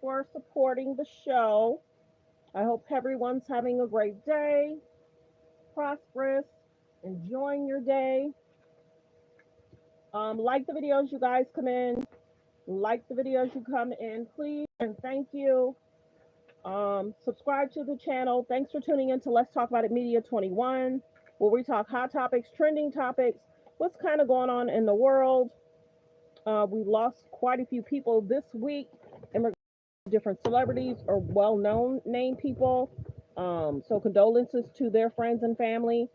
for supporting the show. I hope everyone's having a great day, prosperous, enjoying your day. Like the videos you guys come in. Like the videos you come in, please, and thank you. Subscribe to the channel. Thanks for tuning in to Let's Talk About It Media 21, where we talk hot topics, trending topics, what's kind of going on in the world. We lost quite a few people this week in regards to different celebrities or well-known name people. So condolences to their friends and family.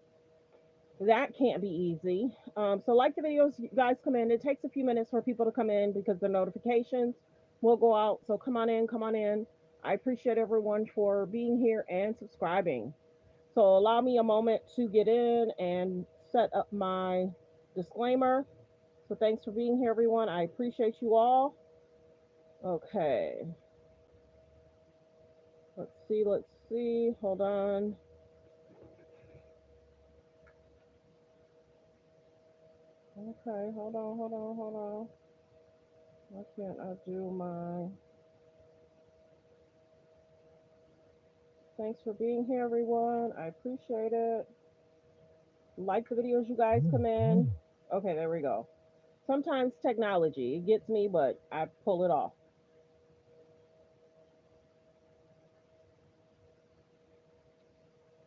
That can't be easy. So like the videos, you guys come in. It takes a few minutes for people to come in because the notifications will go out. So come on in, come on in. I appreciate everyone for being here and subscribing. So allow me a moment to get in and set up my disclaimer. So thanks for being here, everyone. I appreciate you all. Okay. Let's see, let's see. Hold on. Okay, hold on, hold on, hold on. Why can't I do my... Thanks for being here, everyone. I appreciate it. Like the videos you guys come in. Okay, there we go. Sometimes technology, it gets me, but I pull it off.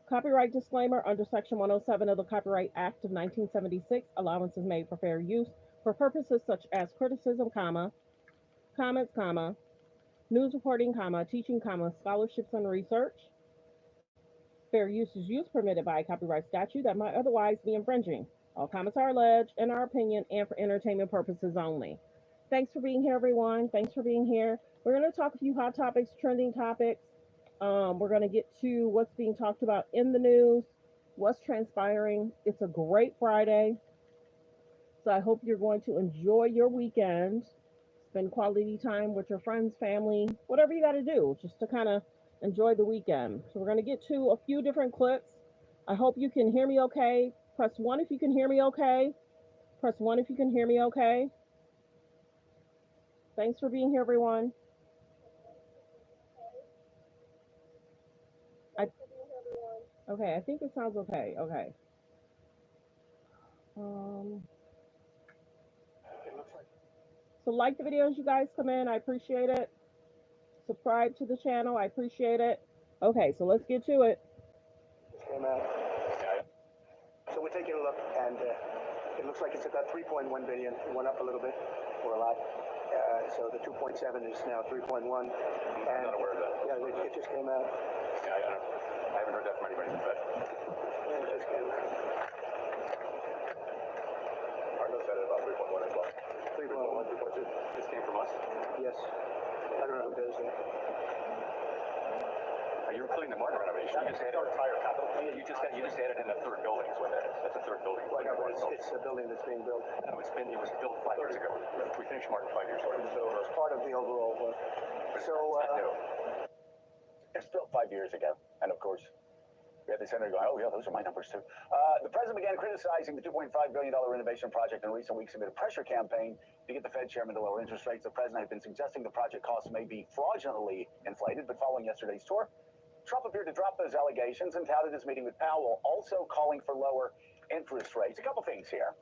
Copyright disclaimer under Section 107 of the Copyright Act of 1976, allowance is made for fair use for purposes such as criticism, comments, news reporting, teaching, scholarships and research. Fair use is use permitted by a copyright statute that might otherwise be infringing. All comments are alleged, in our opinion, and for entertainment purposes only. Thanks for being here, everyone. Thanks for being here. We're going to talk a few hot topics, trending topics. We're going to get to what's being talked about in the news, what's transpiring. It's a great Friday. So I hope you're going to enjoy your weekend, spend quality time with your friends, family, whatever you got to do, just to kind of enjoy the weekend. So we're going to get to a few different clips. I hope you can hear me okay. Press 1 if you can hear me okay. Press 1 if you can hear me okay. Thanks for being here, everyone. Okay, I think it sounds okay. Okay. So like the videos you guys come in, I appreciate it. Subscribe to the channel, I appreciate it. Okay, so let's get to it. Came out. So we're taking a look, and it looks like it's about 3.1 billion. It went up a little bit, or a lot. So the 2.7 is now 3.1. And I'm not aware of that. Yeah, it just came out. Yeah, I haven't heard that from anybody in the Fed. Yeah, it just came out. Arno said it about 3.1 as well. 3.1. 3.2. This came from us? Yes. I don't know who does that. You're including the market renovation. You just added entire capital. You just added in the third building is what that is. That's a third building. Well, no, but it's a building that's being built. No, it was built 5 years ago. We finished market 5 years ago. So it's part of the overall work. So, It's built 5 years ago, and of course, we had the senator going, "Oh yeah, those are my numbers too." The president began criticizing the $2.5 billion renovation project in recent weeks amid a pressure campaign to get the Fed chairman to lower interest rates. The president had been suggesting the project costs may be fraudulently inflated, but following yesterday's tour, Trump appeared to drop those allegations and touted his meeting with Powell, also calling for lower interest rates. A couple things here.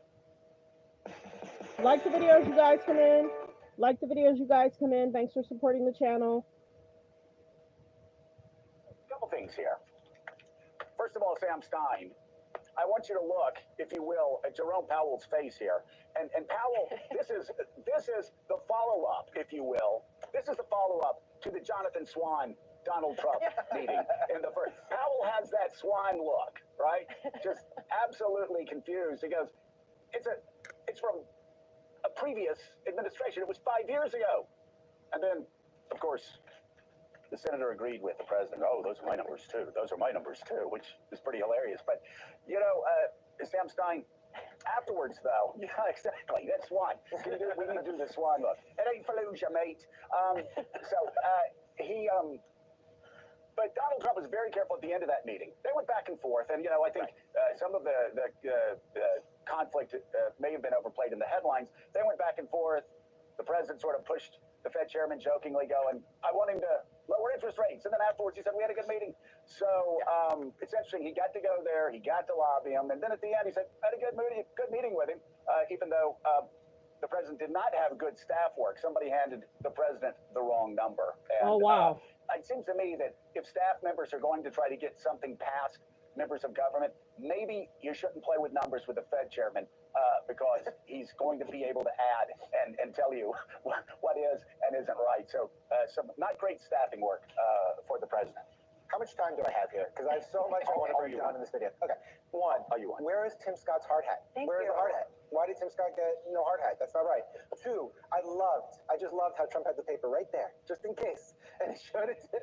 Like the videos you guys come in. Like the videos you guys come in. Thanks for supporting the channel. A couple things here. First of all, Sam Stein, I want you to look, if you will, at Jerome Powell's face here. And Powell, this is the follow-up, if you will. This is the follow-up to the Jonathan Swan Donald Trump meeting in the first. Powell has that swan look, right? Just absolutely confused. He goes, it's from a previous administration. It was 5 years ago. And then, of course, the senator agreed with the president. "Oh, those are my numbers too. Those are my numbers too," which is pretty hilarious. But, you know, Sam Stein, afterwards, though, yeah, exactly, that's Swan. We need to do the Swan look. It ain't Fallujah, mate. But Donald Trump was very careful at the end of that meeting. They went back and forth, and, you know, I think some of the conflict may have been overplayed in the headlines. They went back and forth. The president sort of pushed the Fed chairman jokingly going, I want him to lower interest rates. And then afterwards he said, we had a good meeting. So it's interesting. He got to go there. He got to lobby him. And then at the end he said, I had a good meeting with him, even though the president did not have good staff work. Somebody handed the president the wrong number. And, Oh, wow. It seems to me that if staff members are going to try to get something past members of government, maybe you shouldn't play with numbers with the Fed chairman, because he's going to be able to add and tell you what is and isn't right. So some not great staffing work for the president. How much time do I have here? Because I have so much I want to break down in this video. Okay. One, where is Tim Scott's hard hat? Where is the hard hat? Why did Tim Scott get no hard hat? That's not right. Two, I just loved how Trump had the paper right there, just in case. And he showed it to,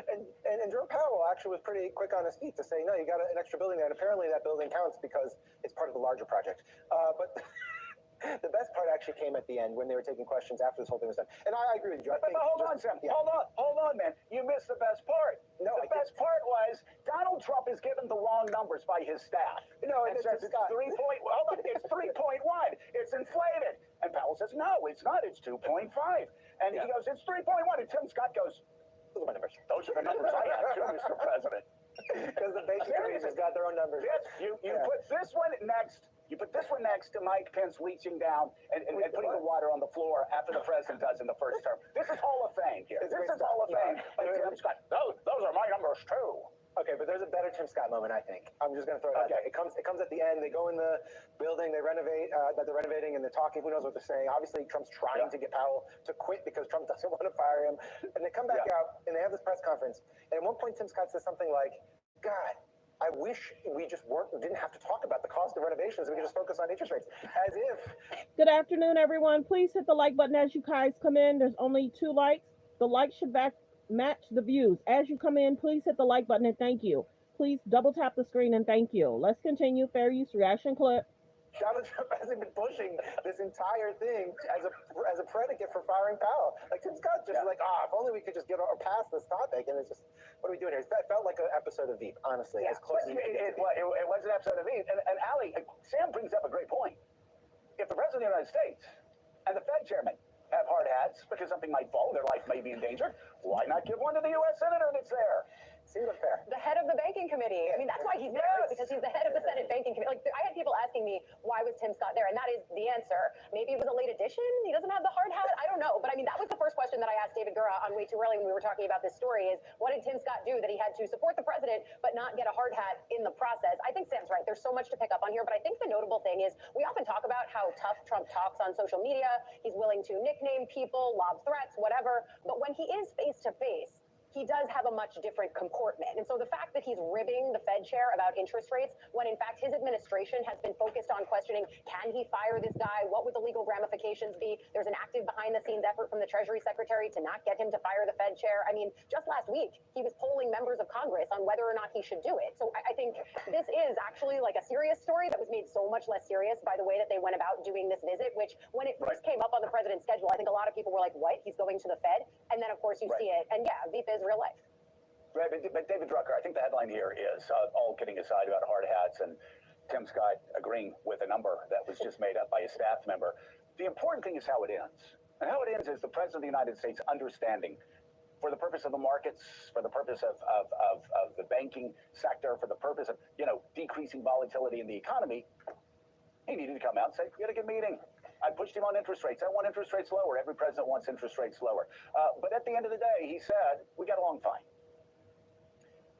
and Jerome Powell actually was pretty quick on his feet to say, no, you got an extra building there. And apparently that building counts because it's part of the larger project. But the best part actually came at the end when they were taking questions after this whole thing was done. And I agree with you. But hold on, Sam. Yeah. Hold on, man. You missed the best part. No, the best part was Donald Trump is given the wrong numbers by his staff. No, it says it's 3 point. Hold on, it's 3.1. It's inflated. And Powell says, no, it's not. It's 2.5. And he goes, it's 3.1. And Tim Scott goes, those are my numbers. Those are the numbers I have too, Mr. President. Because the basic committees has got their own numbers. Yes, you put this one next. You put this one next to Mike Pence reaching down and putting the water on the floor after the president does in the first term. This is Hall of Fame here. This is Hall of Fame by Tim Scott. Those are my numbers too. Okay, but there's a better Tim Scott moment, I think. I'm just going to throw it out there. It comes at the end. They go in the building, they renovate, that they're renovating, and they're talking. Who knows what they're saying? Obviously, Trump's trying to get Powell to quit because Trump doesn't want to fire him. And they come back out, and they have this press conference. And at one point, Tim Scott says something like, God, I wish we just didn't have to talk about the cost of renovations. We could just focus on interest rates. As if. Good afternoon, everyone. Please hit the like button as you guys come in. There's only 2 likes. The likes should match the views. As you come in, please hit the like button and thank you. Please double tap the screen and thank you. Let's continue. Fair use reaction clip. Donald Trump hasn't been pushing this entire thing as a predicate for firing Powell. Like Tim Scott just like, if only we could just get past this topic. And it's just, what are we doing here? It felt like an episode of Veep, honestly. As close as it was an episode of Veep. And Ali, Sam brings up a great point. If the president of the United States and the Fed chairman have hard hats because something might fall, their life may be endangered, why not give one to the U.S. senator that's there? Seems unfair. The head of the banking committee. I mean, that's why he's there, because he's the head of the Senate banking committee. Like, I had people asking me, why was Tim Scott there? And that is the answer. Maybe it was a late addition. He doesn't have the hard hat. I don't know. But I mean, that was the first question that I asked David Gura on Way Too Early when we were talking about this story is, what did Tim Scott do that he had to support the president but not get a hard hat in the process? I think Sam's right. There's so much to pick up on here. But I think the notable thing is we often talk about how tough Trump talks on social media. He's willing to nickname people, lob threats, whatever. But when he is face to face, he does have a much different comportment. And so the fact that he's ribbing the Fed chair about interest rates, when in fact his administration has been focused on questioning, can he fire this guy? What would the legal ramifications be? There's an active behind the scenes effort from the Treasury Secretary to not get him to fire the Fed chair. I mean, just last week, he was polling members of Congress on whether or not he should do it. So I think this is actually like a serious story that was made so much less serious by the way that they went about doing this visit, which when it first came up on the president's schedule, I think a lot of people were like, what? He's going to the Fed? And then of course you see it. And yeah, Veep is real life. Right, but David Drucker, I think the headline here is, all kidding aside about hard hats and Tim Scott agreeing with a number that was just made up by a staff member. The important thing is how it ends. And how it ends is the President of the United States understanding, for the purpose of the markets, for the purpose of the banking sector, for the purpose of, decreasing volatility in the economy, he needed to come out and say, we had a good meeting. I pushed him on interest rates. I want interest rates lower. Every president wants interest rates lower. But at the end of the day, he said, we got along fine.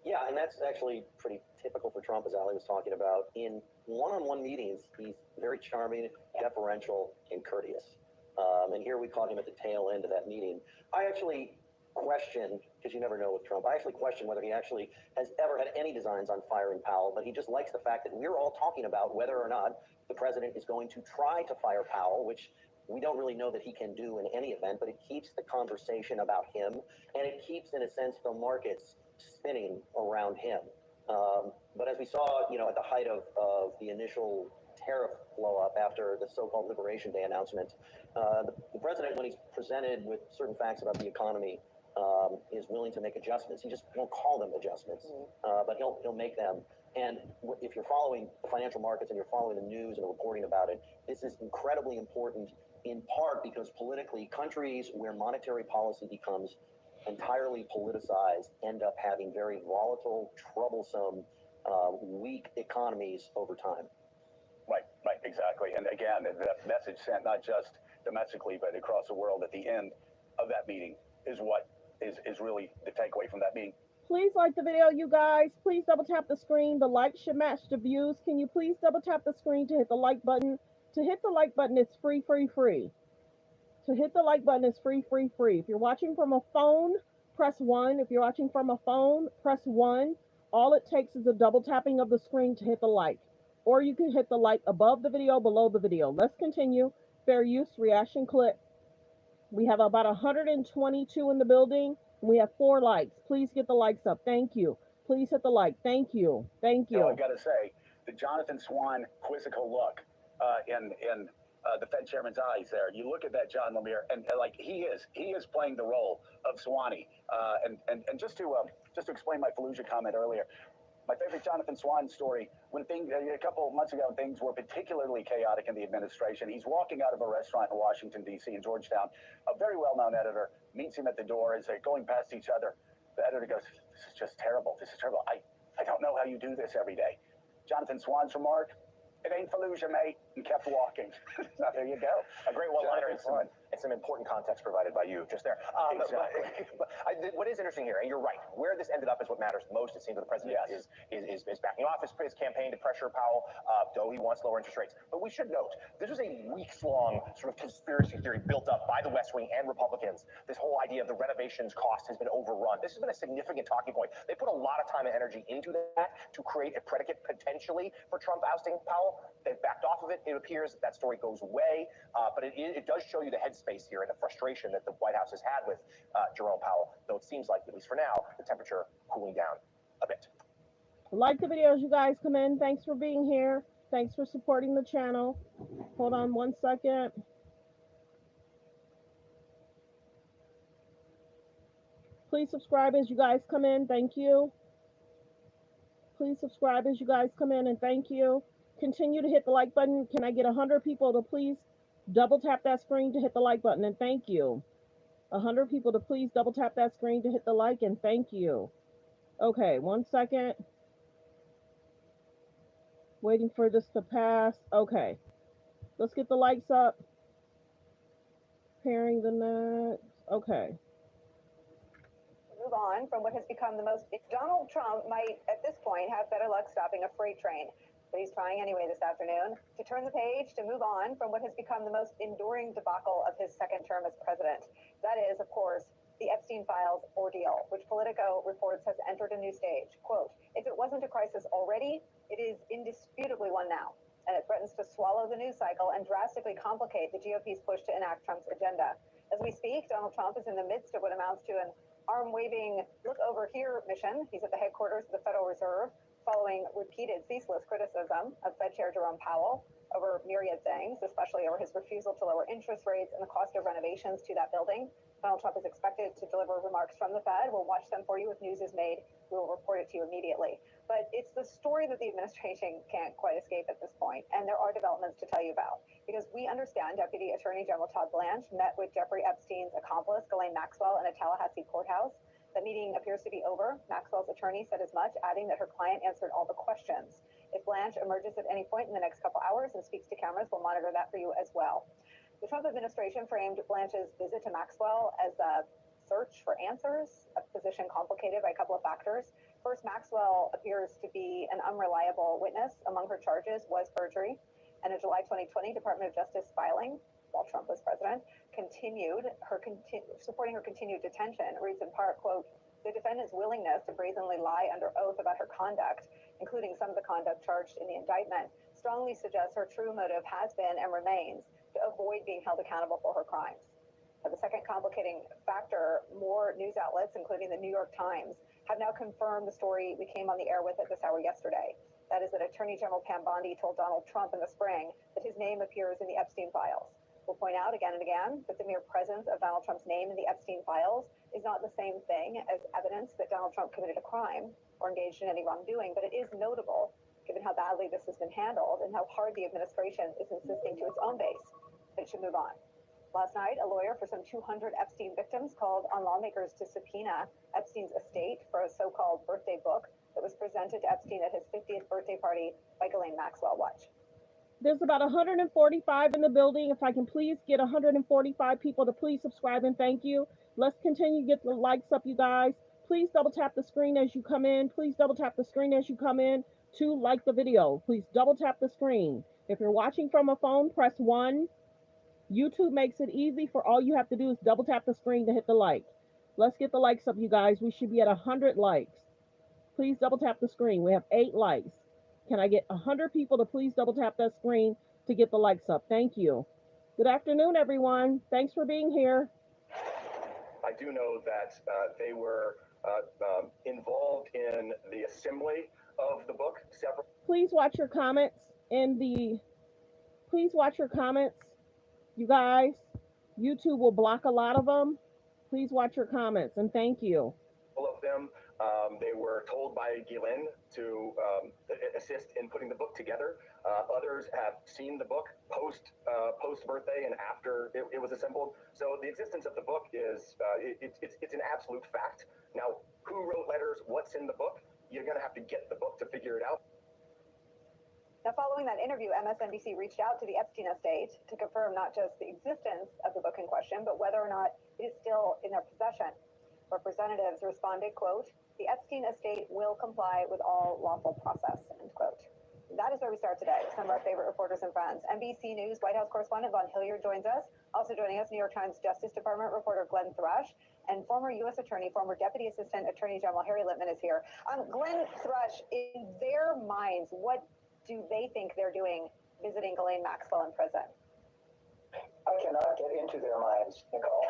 Yeah, and that's actually pretty typical for Trump, as Ali was talking about. In one-on-one meetings, he's very charming, deferential, and courteous. And here we caught him at the tail end of that meeting. I actually question, because you never know with Trump, I actually question whether he actually has ever had any designs on firing Powell, but he just likes the fact that we're all talking about whether or not the president is going to try to fire Powell, which we don't really know that he can do in any event, but it keeps the conversation about him, and it keeps, in a sense, the markets spinning around him. But as we saw, at the height of the initial tariff blow up after the so-called Liberation Day announcement, the president, when he's presented with certain facts about the economy, is willing to make adjustments. He just won't call them adjustments, but he'll make them. And if you're following the financial markets and you're following the news and reporting about it, this is incredibly important in part because politically, countries where monetary policy becomes entirely politicized end up having very volatile, troublesome, weak economies over time. Right, exactly. And again, that message sent not just domestically, but across the world at the end of that meeting is what is really the takeaway from that meeting. Please like the video, you guys. Please double tap the screen. The likes should match the views. Can you please double tap the screen to hit the like button? To hit the like button, it's free. To hit the like button is free. If you're watching from a phone, press 1. If you're watching from a phone, press 1. All it takes is a double tapping of the screen to hit the like. Or you can hit the like above the video, below the video. Let's continue. Fair use, reaction clip. We have about 122 in the building. We have 4 likes. Please get the likes up. Thank you. Please hit the like. Thank you. Thank you. You know, I've got to say, the Jonathan Swan quizzical look in the Fed chairman's eyes there. You look at that, John Lemire, and like he is playing the role of Swanee. And just to explain my Fallujah comment earlier, my favorite Jonathan Swan story, when things, a couple of months ago, things were particularly chaotic in the administration. He's walking out of a restaurant in Washington, D.C., in Georgetown. A very well-known editor meets him at the door as they're going past each other. The editor goes, "This is just terrible. This is terrible. I don't know how you do this every day." Jonathan Swan's remark, "It ain't Fallujah, mate," and kept walking. So there you go. A great one-liner and some important context provided by you just there. Exactly. What is interesting here, and you're right, where this ended up is what matters most. It seems that the president is backing off his campaign to pressure Powell, though he wants lower interest rates. But we should note, this was a weeks-long sort of conspiracy theory built up by the West Wing and Republicans. This whole idea of the renovations cost has been overrun. This has been a significant talking point. They put a lot of time and energy into that to create a predicate potentially for Trump ousting Powell. They've backed off of it. It appears that story goes away, but it does show you the headspace here and the frustration that the White House has had with Jerome Powell, though it seems like, at least for now, the temperature cooling down a bit. Like the videos, you guys come in. Thanks for being here. Thanks for supporting the channel. Hold on 1 second. Please subscribe as you guys come in. Thank you. Please subscribe as you guys come in, and thank you. Continue to hit the like button. Can I get 100 people to please double tap that screen to hit the like button, and thank you. 100 people to please double tap that screen to hit the like, and thank you. Okay, 1 second. Waiting for this to pass. Okay. Let's get the likes up. Pairing the next. Okay. Move on from what has become the most. Donald Trump might, at this point, have better luck stopping a freight train, but he's trying anyway this afternoon to turn the page, to move on from what has become the most enduring debacle of his second term as president. That is, of course, the Epstein files ordeal, which Politico reports has entered a new stage. Quote, "If it wasn't a crisis already, it is indisputably one now, and it threatens to swallow the news cycle and drastically complicate the GOP's push to enact Trump's agenda." As we speak, Donald Trump is in the midst of what amounts to an arm-waving, look over here mission. He's at the headquarters of the Federal Reserve, following repeated ceaseless criticism of Fed Chair Jerome Powell over myriad things, especially over his refusal to lower interest rates and the cost of renovations to that building. Donald Trump is expected to deliver remarks from the Fed. We'll watch them for you. If news is made, we will report it to you immediately. But it's the story that the administration can't quite escape at this point, and there are developments to tell you about. Because we understand Deputy Attorney General Todd Blanche met with Jeffrey Epstein's accomplice, Ghislaine Maxwell, in a Tallahassee courthouse. The meeting appears to be over. Maxwell's attorney said as much, adding that her client answered all the questions. If Blanche emerges at any point in the next couple hours and speaks to cameras, we'll monitor that for you as well. The Trump administration framed Blanche's visit to Maxwell as a search for answers, a position complicated by a couple of factors. First, Maxwell appears to be an unreliable witness. Among her charges was perjury. And a July 2020 Department of Justice filing, while Trump was president, supporting her continued detention, reads in part, quote, "The defendant's willingness to brazenly lie under oath about her conduct, including some of the conduct charged in the indictment, strongly suggests her true motive has been and remains to avoid being held accountable for her crimes." Now, the second complicating factor, more news outlets, including the New York Times, have now confirmed the story we came on the air with at this hour yesterday. That is that Attorney General Pam Bondi told Donald Trump in the spring that his name appears in the Epstein files. We'll point out again and again that the mere presence of Donald Trump's name in the Epstein files is not the same thing as evidence that Donald Trump committed a crime or engaged in any wrongdoing, but it is notable, given how badly this has been handled and how hard the administration is insisting to its own base that it should move on. Last night, a lawyer for some 200 Epstein victims called on lawmakers to subpoena Epstein's estate for a so-called birthday book that was presented to Epstein at his 50th birthday party by Ghislaine Maxwell. Watch. There's about 145 in the building. If I can please get 145 people to please subscribe and thank you. Let's continue to get the likes up, you guys. Please double tap the screen as you come in. Please double tap the screen as you come in to like the video. Please double tap the screen. If you're watching from a phone, press 1. YouTube makes it easy. For all you have to do is double tap the screen to hit the like. Let's get the likes up, you guys. We should be at 100 likes. Please double tap the screen. We have 8 likes. Can I get 100 people to please double tap that screen to get the likes up? Thank you. Good afternoon, everyone. Thanks for being here. I do know that they were involved in the assembly of the book. Please watch your comments please watch your comments, you guys. YouTube will block a lot of them. Please watch your comments and thank you. All of them, they were told by Ghislaine to assist in putting the book together. Others have seen the book post birthday and after it was assembled. So the existence of the book is it's an absolute fact. Now, who wrote letters? What's in the book? You're going to have to get the book to figure it out. Now, following that interview, MSNBC reached out to the Epstein estate to confirm not just the existence of the book in question, but whether or not it is still in their possession. Representatives responded, quote, "The Epstein estate will comply with all lawful process," end quote. That is where we start today. Some of our favorite reporters and friends. NBC News White House correspondent Von Hilliard joins us. Also joining us, New York Times Justice Department reporter Glenn Thrush, and former U.S. Attorney, former Deputy Assistant Attorney General Harry Littman is here. Glenn Thrush, in their minds, what do they think they're doing visiting Ghislaine Maxwell in prison? I cannot get into their minds, Nicole.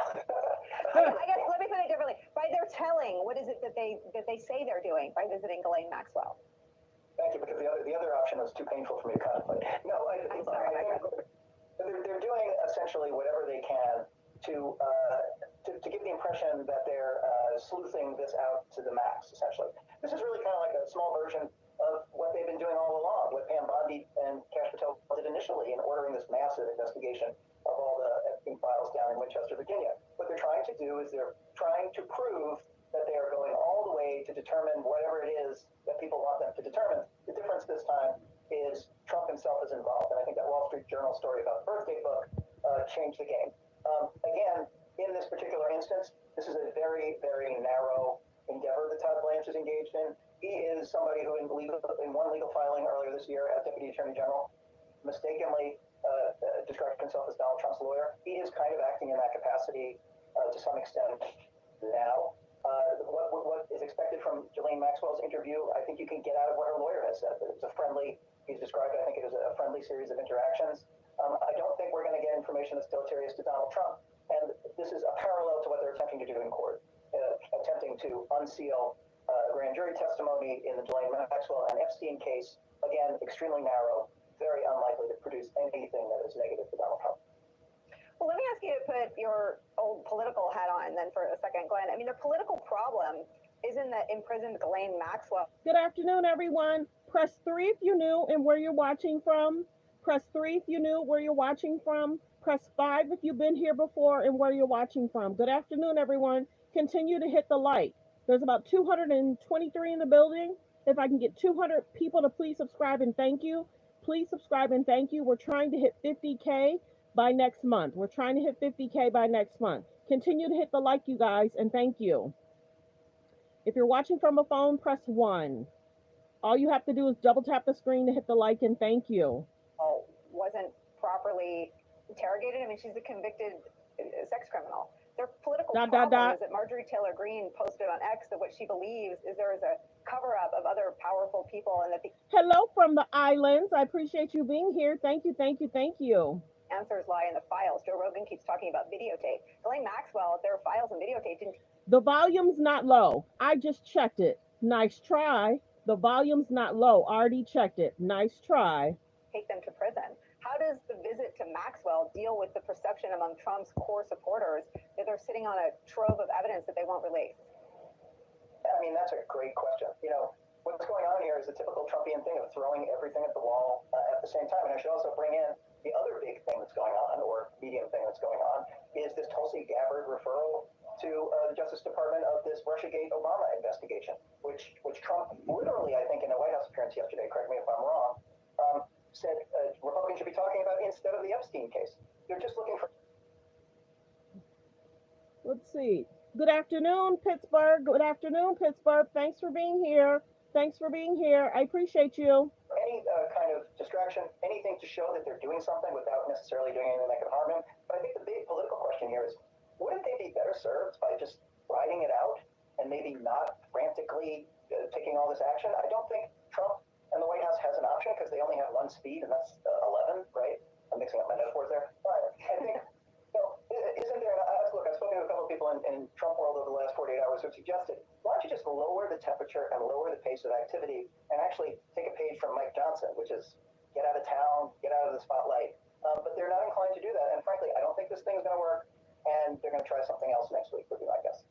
I guess let me put it differently. By their telling, what is it that they say they're doing by visiting Ghislaine Maxwell? Thank you, because the other option was too painful for me to contemplate. No, I'm sorry. they're doing essentially whatever they can to give the impression that they're sleuthing this out to the max, essentially. This is really kind of like a small version of what they've been doing all along, what Pam Bondi and Kash Patel did initially in ordering this massive investigation of all the Epstein files down in Winchester, Virginia. What they're trying to do is they're trying to prove that they are going all the way to determine whatever it is that people want them to determine. The difference this time is Trump himself is involved, and I think that Wall Street Journal story about the birthday book changed the game. Again, in this particular instance, this is a very, very narrow endeavor that Todd Blanche is engaged in. He is somebody who, in one legal filing earlier this year as Deputy Attorney General, mistakenly described himself as Donald Trump's lawyer. He is kind of acting in that capacity to some extent now. What is expected from Ghislaine Maxwell's interview, I think you can get out of what her lawyer has said. It's a friendly, he's described it, I think it was a friendly series of interactions. I don't think we're going to get information that's deleterious to Donald Trump. And this is a parallel to what they're attempting to do in court, attempting to unseal grand jury testimony in the Ghislaine Maxwell and Epstein case. Again, extremely narrow, very unlikely to produce anything that is negative for Donald Trump. Well, let me ask you to put your old political hat on then for a second, Glenn. I mean, the political problem isn't that imprisoned Ghislaine Maxwell. Good afternoon, everyone. Press 3 if you're new and where you're watching from. Press 3 if you're new where you're watching from. Press 5 if you've been here before and where you're watching from. Good afternoon, everyone. Continue to hit the like. There's about 223 in the building. If I can get 200 people to please subscribe and thank you. Please subscribe and thank you. We're trying to hit 50K by next month. We're trying to hit 50K by next month. Continue to hit the like, you guys, and thank you. If you're watching from a phone, press 1. All you have to do is double tap the screen to hit the like and thank you. Wasn't properly interrogated. I mean, she's a convicted sex criminal. Their political problem is that Marjorie Taylor Greene posted on X that what she believes is there is a cover-up of other powerful people and that the Hello from the islands. I appreciate you being here. Thank you, thank you, thank you. Answers lie in the files. Joe Rogan keeps talking about videotape. Ghislaine Maxwell, their files and videotape didn't. The volume's not low. I just checked it. Nice try. The volume's not low. Already checked it. Nice try. Take them to prison. How does the visit to Maxwell deal with the perception among Trump's core supporters that they're sitting on a trove of evidence that they won't release? I mean, that's a great question. You know, what's going on here is the typical Trumpian thing of throwing everything at the wall at the same time. And I should also bring in the other big thing that's going on, or medium thing that's going on, is this Tulsi Gabbard referral to the Justice Department of this Russiagate Obama investigation, which Trump literally, I think, in a White House appearance yesterday, correct me if I'm wrong, said Republicans should be talking about instead of the Epstein case. They're just looking for. Let's see. Good afternoon, Pittsburgh. Good afternoon, Pittsburgh. Thanks for being here. Thanks for being here. I appreciate you. Any kind of distraction, anything to show that they're doing something without necessarily doing anything that could harm him. But I think the big political question here is, wouldn't they be better served by just riding it out and maybe not frantically taking all this action? I don't think Trump and the White House has an option because they only have one speed, and that's 11, right? I'm mixing up my metaphors there. But I think, isn't there, look, I've spoken to a couple of people in Trump world over the last 48 hours who have suggested, why don't you just lower the temperature and lower the pace of activity and actually take a page from Mike Johnson, which is get out of town, get out of the spotlight. But they're not inclined to do that. And frankly, I don't think this thing is going to work. And they're going to try something else next week, would be my guess.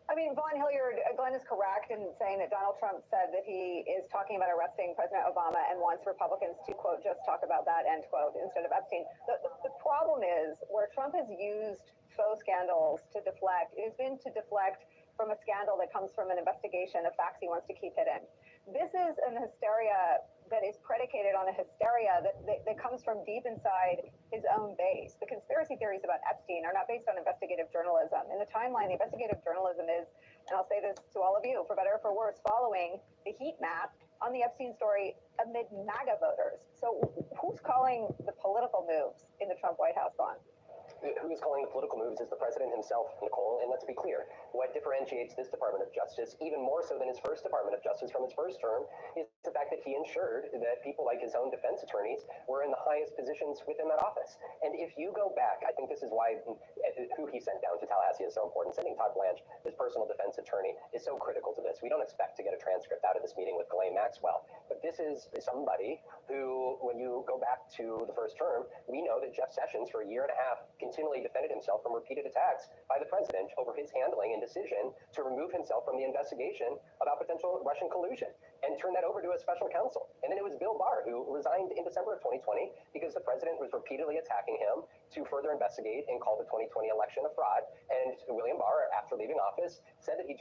I mean, Vaughn Hilliard, Glenn is correct in saying that Donald Trump said that he is talking about arresting President Obama and wants Republicans to, quote, just talk about that, end quote, instead of Epstein. The problem is where Trump has used faux scandals to deflect, it has been to deflect from a scandal that comes from an investigation of facts he wants to keep hidden. This is an hysteria that is predicated on a hysteria that comes from deep inside his own base. The conspiracy theories about Epstein are not based on investigative journalism. In the timeline, the investigative journalism is, and I'll say this to all of you, for better or for worse, following the heat map on the Epstein story amid MAGA voters. So who's calling the political moves in the Trump White House, Vaughn? Who is calling the political moves is the president himself, Nicole. And let's be clear, what differentiates this Department of Justice, even more so than his first Department of Justice from his first term, is the fact that he ensured that people like his own defense attorneys were in the highest positions within that office. And if you go back, I think this is why who he sent down to Tallahassee is so important. Sending Todd Blanche, his personal defense attorney, is so critical to this. We don't expect to get a transcript out of this meeting with Ghislaine Maxwell. But this is somebody who, when you go back to the first term, we know that Jeff Sessions, for a year and a half, continually defended himself from repeated attacks by the president over his handling and decision to remove himself from the investigation about potential Russian collusion and turn that over to a special counsel. And then it was Bill Barr who resigned in December of 2020 because the president was repeatedly attacking him to further investigate and call the 2020 election a fraud. And William Barr, after leaving office, said that he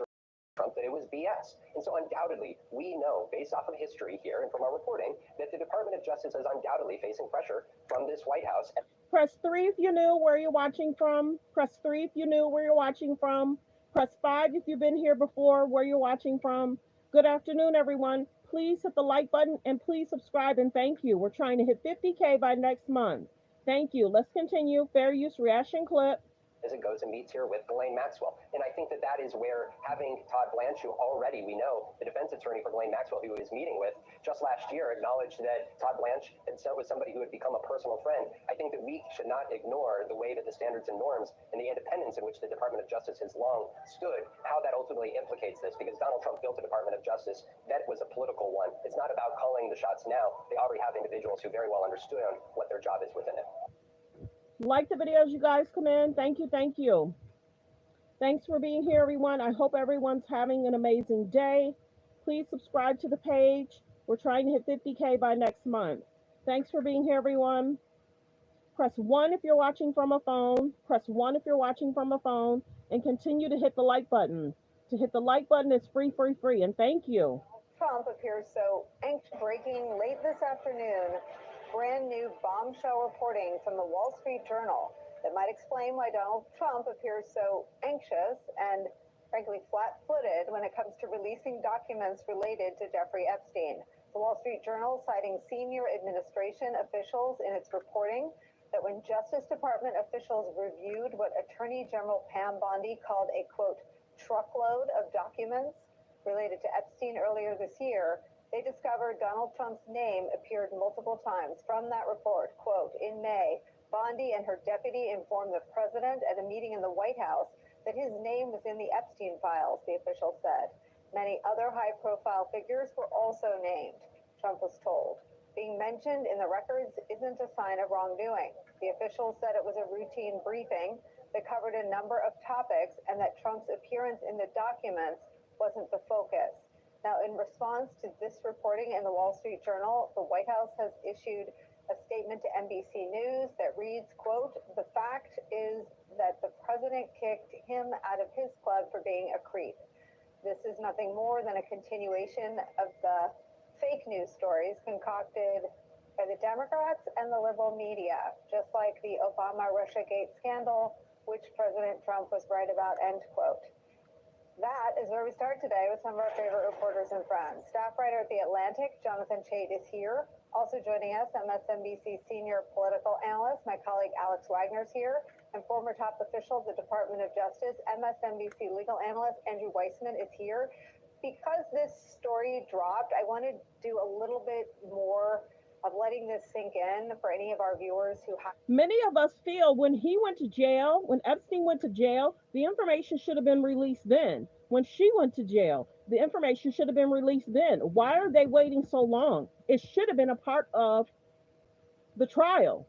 Trump that it was BS. And so undoubtedly, we know, based off of history here and from our reporting, that the Department of Justice is undoubtedly facing pressure from this White House. Press 3 if you knew where you're watching from. Press 3 if you knew where you're watching from. Press 5 if you've been here before, where you're watching from. Good afternoon, everyone. Please hit the like button and please subscribe, and thank you. We're trying to hit 50K by next month. Thank you. Let's continue. Fair use reaction clip. As it goes and meets here with Ghislaine Maxwell. And I think that is where having Todd Blanche, who already, we know, the defense attorney for Ghislaine Maxwell, who he was meeting with just last year, acknowledged that Todd Blanche was somebody who had become a personal friend. I think that we should not ignore the way that the standards and norms and the independence in which the Department of Justice has long stood, how that ultimately implicates this, because Donald Trump built a Department of Justice that was a political one. It's not about calling the shots now. They already have individuals who very well understood what their job is within it. Like the videos, you guys come in. Thank you. Thank you. Thanks for being here, everyone. I hope everyone's having an amazing day. Please subscribe to the page. We're trying to hit 50K by next month. Thanks for being here, everyone. Press 1 if you're watching from a phone. Press 1 if you're watching from a phone. And continue to hit the like button. To hit the like button is free, free, free. And thank you. Trump appears so breaking late this afternoon. Brand new bombshell reporting from the Wall Street Journal that might explain why Donald Trump appears so anxious and, frankly, flat-footed when it comes to releasing documents related to Jeffrey Epstein. The Wall Street Journal citing senior administration officials in its reporting that when Justice Department officials reviewed what Attorney General Pam Bondi called a, quote, truckload of documents related to Epstein earlier this year, they discovered Donald Trump's name appeared multiple times. From that report, quote, in May, Bondi and her deputy informed the president at a meeting in the White House that his name was in the Epstein files, the official said. Many other high-profile figures were also named, Trump was told. Being mentioned in the records isn't a sign of wrongdoing. The official said it was a routine briefing that covered a number of topics and that Trump's appearance in the documents wasn't the focus. Now, in response to this reporting in the Wall Street Journal, the White House has issued a statement to NBC News that reads, quote, "The fact is that the president kicked him out of his club for being a creep. This is nothing more than a continuation of the fake news stories concocted by the Democrats and the liberal media, just like the Obama Russiagate scandal, which President Trump was right about," end quote. That is where we start today with some of our favorite reporters and friends. Staff writer at The Atlantic, Jonathan Chait, is here. Also joining us, MSNBC senior political analyst, my colleague Alex Wagner is here, and former top official of the Department of Justice, MSNBC legal analyst Andrew Weissman is here. Because this story dropped, I want to do a little bit more of letting this sink in for any of our viewers who have. Many of us feel when he went to jail, when Epstein went to jail, the information should have been released then. When she went to jail, the information should have been released then. Why are they waiting so long? It should have been a part of the trial,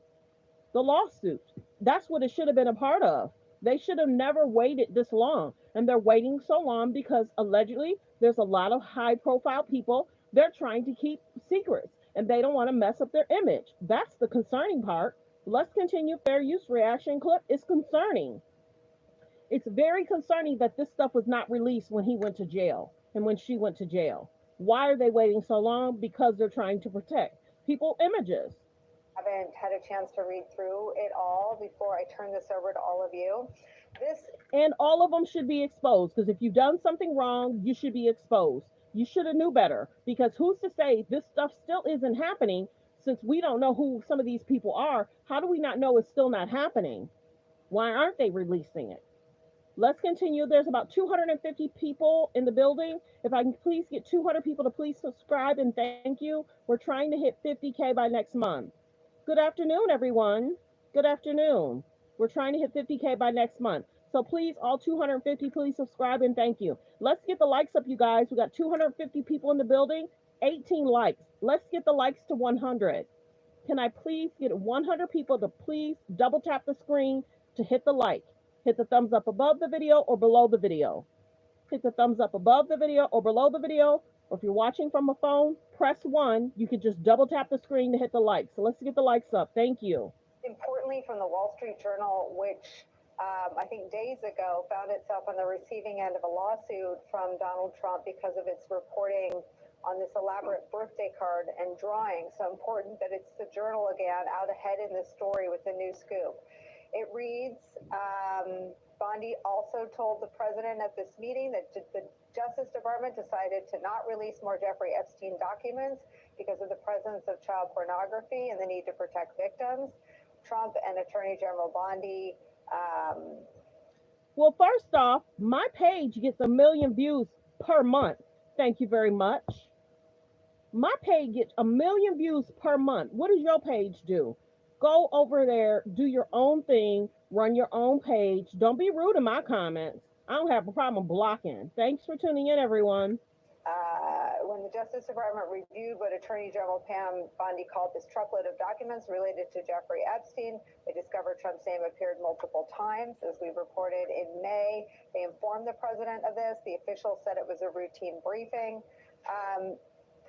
the lawsuit. That's what it should have been a part of. They should have never waited this long. And they're waiting so long because allegedly there's a lot of high profile people they're trying to keep secrets and they don't want to mess up their image. That's the concerning part. Let's continue. Fair use reaction clip is concerning. It's very concerning that this stuff was not released when he went to jail and when she went to jail. Why are they waiting so long? Because they're trying to protect people's images. Haven't had a chance to read through it all before I turn this over to all of you. And all of them should be exposed, because if you've done something wrong, you should be exposed. You should have knew better, because who's to say this stuff still isn't happening? Since we don't know who some of these people are, how do we not know it's still not happening? Why aren't they releasing it? Let's continue. There's about 250 people in the building. If I can please get 200 people to please subscribe and thank you. We're trying to hit 50K by next month. Good afternoon, everyone. Good afternoon. We're trying to hit 50K by next month. So please, all 250, please subscribe and thank you. Let's get the likes up, you guys. We got 250 people in the building, 18 likes. Let's get the likes to 100. Can I please get 100 people to please double tap the screen to hit the like? Hit the thumbs up above the video or below the video. Hit the thumbs up above the video or below the video. Or if you're watching from a phone, press 1. You can just double tap the screen to hit the like. So let's get the likes up. Thank you. Importantly, from the Wall Street Journal, which I think days ago found itself on the receiving end of a lawsuit from Donald Trump because of its reporting on this elaborate birthday card and drawing. So important that it's the Journal again out ahead in this story with the new scoop. It reads, Bondi also told the president at this meeting that the Justice Department decided to not release more Jeffrey Epstein documents because of the presence of child pornography and the need to protect victims. Trump and Attorney General Bondi. Well, first off, my page gets 1 million views per month. Thank you very much. My page gets 1 million views per month. What does your page do? Go over there, do your own thing, run your own page. Don't be rude in my comments. I don't have a problem blocking. Thanks for tuning in, everyone. When the Justice Department reviewed what Attorney General Pam Bondi called this truckload of documents related to Jeffrey Epstein, they discovered Trump's name appeared multiple times. As we reported in May, they informed the president of this. The officials said it was a routine briefing.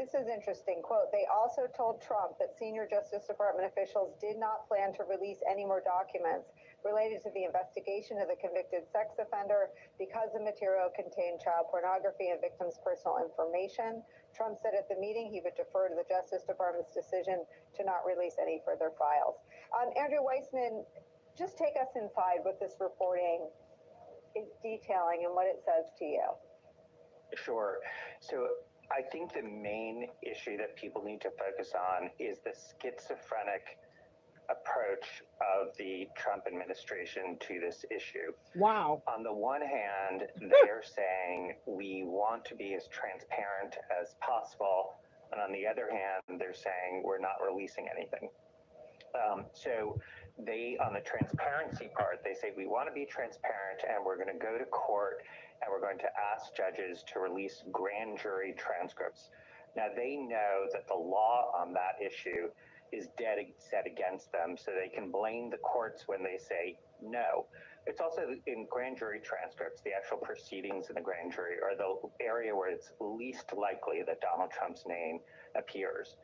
This is interesting. Quote, they also told Trump that senior Justice Department officials did not plan to release any more documents related to the investigation of the convicted sex offender because the material contained child pornography and victims' personal information. Trump said at the meeting he would defer to the Justice Department's decision to not release any further files. Andrew Weissman, just take us inside what this reporting is detailing and what it says to you. Sure. So I think the main issue that people need to focus on is the schizophrenic approach of the Trump administration to this issue. Wow. On the one hand, they are saying we want to be as transparent as possible. And on the other hand, they're saying we're not releasing anything. So they, on the transparency part, they say we want to be transparent and we're going to go to court and we're going to ask judges to release grand jury transcripts. Now, they know that the law on that issue is dead set against them, so they can blame the courts when they say no. It's also in grand jury transcripts, the actual proceedings in the grand jury are the area where it's least likely that Donald Trump's name appears.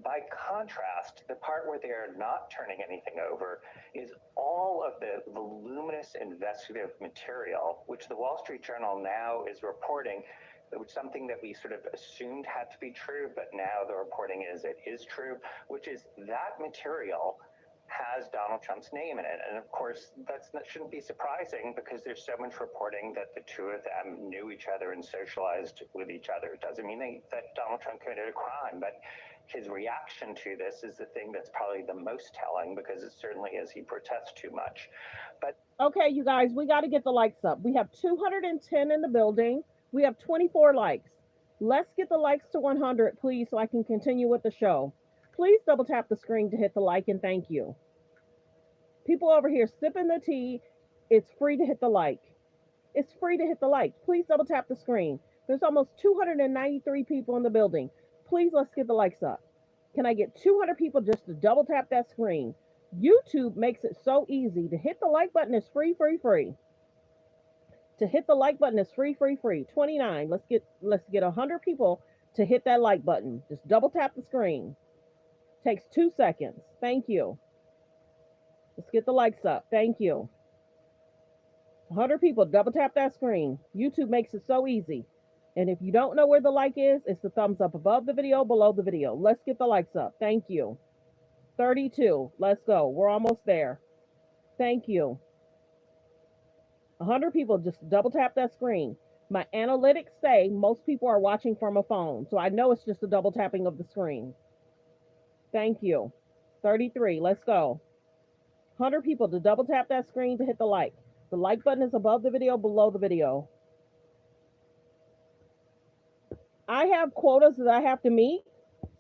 By contrast, the part where they're not turning anything over is all of the voluminous investigative material, which the Wall Street Journal now is reporting, which something that we sort of assumed had to be true, but now the reporting is it is true, which is that material has Donald Trump's name in it. And of course, that shouldn't be surprising because there's so much reporting that the two of them knew each other and socialized with each other. It doesn't mean that Donald Trump committed a crime, but his reaction to this is the thing that's probably the most telling because it certainly is he protests too much. But okay, you guys, we got to get the likes up. We have 210 in the building. We have 24 likes. Let's get the likes to 100, please, so I can continue with the show. Please double tap the screen to hit the like and thank you. People over here sipping the tea. It's free to hit the like. It's free to hit the like. Please double tap the screen. There's almost 293 people in the building. Please, let's get the likes up. Can I get 200 people just to double tap that screen? YouTube makes it so easy. To hit the like button is free, free, free. To hit the like button is free, free, free. 29. Let's get 100 people to hit that like button. Just double tap the screen. Takes 2 seconds. Thank you. Let's get the likes up. Thank you. 100 people, double tap that screen. YouTube makes it so easy. And if you don't know where the like is, it's the thumbs up above the video, below the video. Let's get the likes up. Thank you. 32. Let's go. We're almost there. Thank you. 100 people, just double tap that screen. My analytics say most people are watching from a phone, so I know it's just a double tapping of the screen. Thank you. 33. Let's go. 100 people to double tap that screen to hit the like. The like button is above the video, below the video. I have quotas that I have to meet.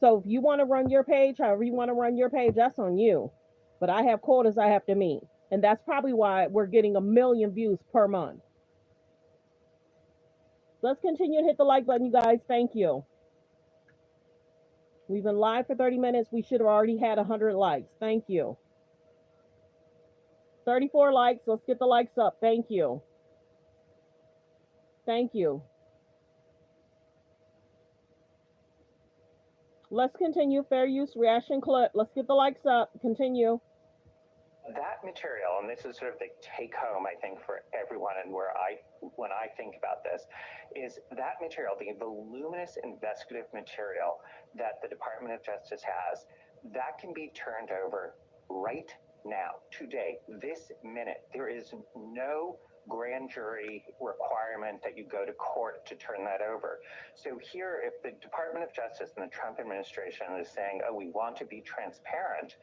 So if you want to run your page, however you want to run your page, that's on you. But I have quotas I have to meet. And that's probably why we're getting 1 million views per month. Let's continue to hit the like button, you guys. Thank you. We've been live for 30 minutes. We should have already had 100 likes. Thank you. 34 likes. Let's get the likes up. Thank you. Thank you. Let's continue. Fair use reaction clip. Let's get the likes up. Continue. That material, and this is sort of the take home, I think, for everyone, and when I think about this, is that material, the voluminous investigative material that the Department of Justice has, that can be turned over right now, today, this minute. There is no grand jury requirement that you go to court to turn that over. So here, if the Department of Justice and the Trump administration is saying, oh, we want to be transparent,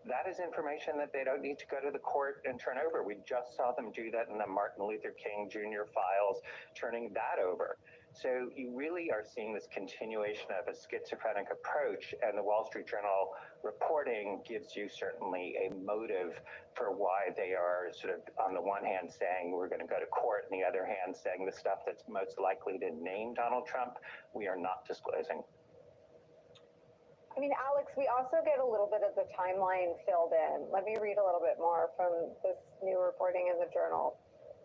that is information that they don't need to go to the court and turn over. We just saw them do that in the Martin Luther King Jr. files, turning that over. So you really are seeing this continuation of a schizophrenic approach, and the Wall Street Journal reporting gives you certainly a motive for why they are sort of, on the one hand, saying we're going to go to court, and the other hand, saying the stuff that's most likely to name Donald Trump, we are not disclosing. I mean, Alex, we also get a little bit of the timeline filled in. Let me read a little bit more from this new reporting in the Journal.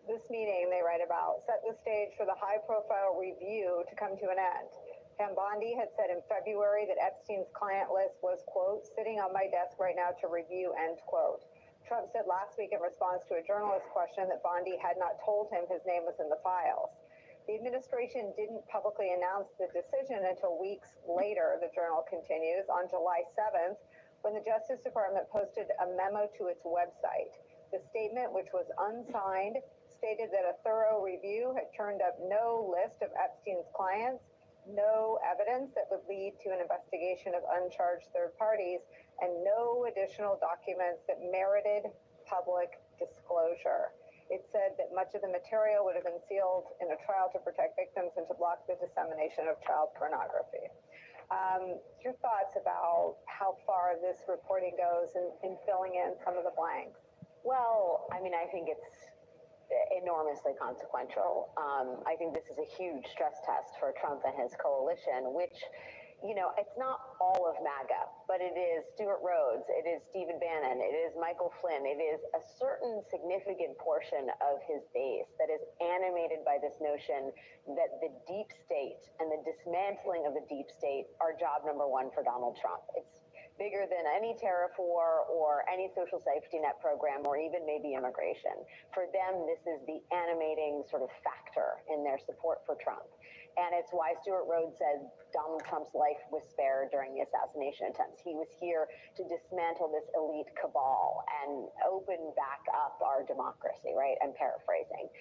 This meeting, they write about, set the stage for the high-profile review to come to an end. Pam Bondi had said in February that Epstein's client list was, quote, sitting on my desk right now to review, end quote. Trump said last week in response to a journalist question that Bondi had not told him his name was in the files. The administration didn't publicly announce the decision until weeks later, the Journal continues, on July 7th, when the Justice Department posted a memo to its website. The statement, which was unsigned, stated that a thorough review had turned up no list of Epstein's clients, no evidence that would lead to an investigation of uncharged third parties, and no additional documents that merited public disclosure. It said that much of the material would have been sealed in a trial to protect victims and to block the dissemination of child pornography. Your thoughts about how far this reporting goes in filling in some of the blanks? Well, I mean, I think it's enormously consequential. I think this is a huge stress test for Trump and his coalition, which, you know, it's not all of MAGA, but it is Stuart Rhodes, it is Stephen Bannon, it is Michael Flynn, it is a certain significant portion of his base that is animated by this notion that the deep state and the dismantling of the deep state are job number one for Donald Trump. It's bigger than any tariff war or any social safety net program or even maybe immigration. For them, this is the animating sort of factor in their support for Trump. And it's why Stuart Rhodes said Donald Trump's life was spared during the assassination attempts. He was here to dismantle this elite cabal and open back up our democracy, right? I'm paraphrasing.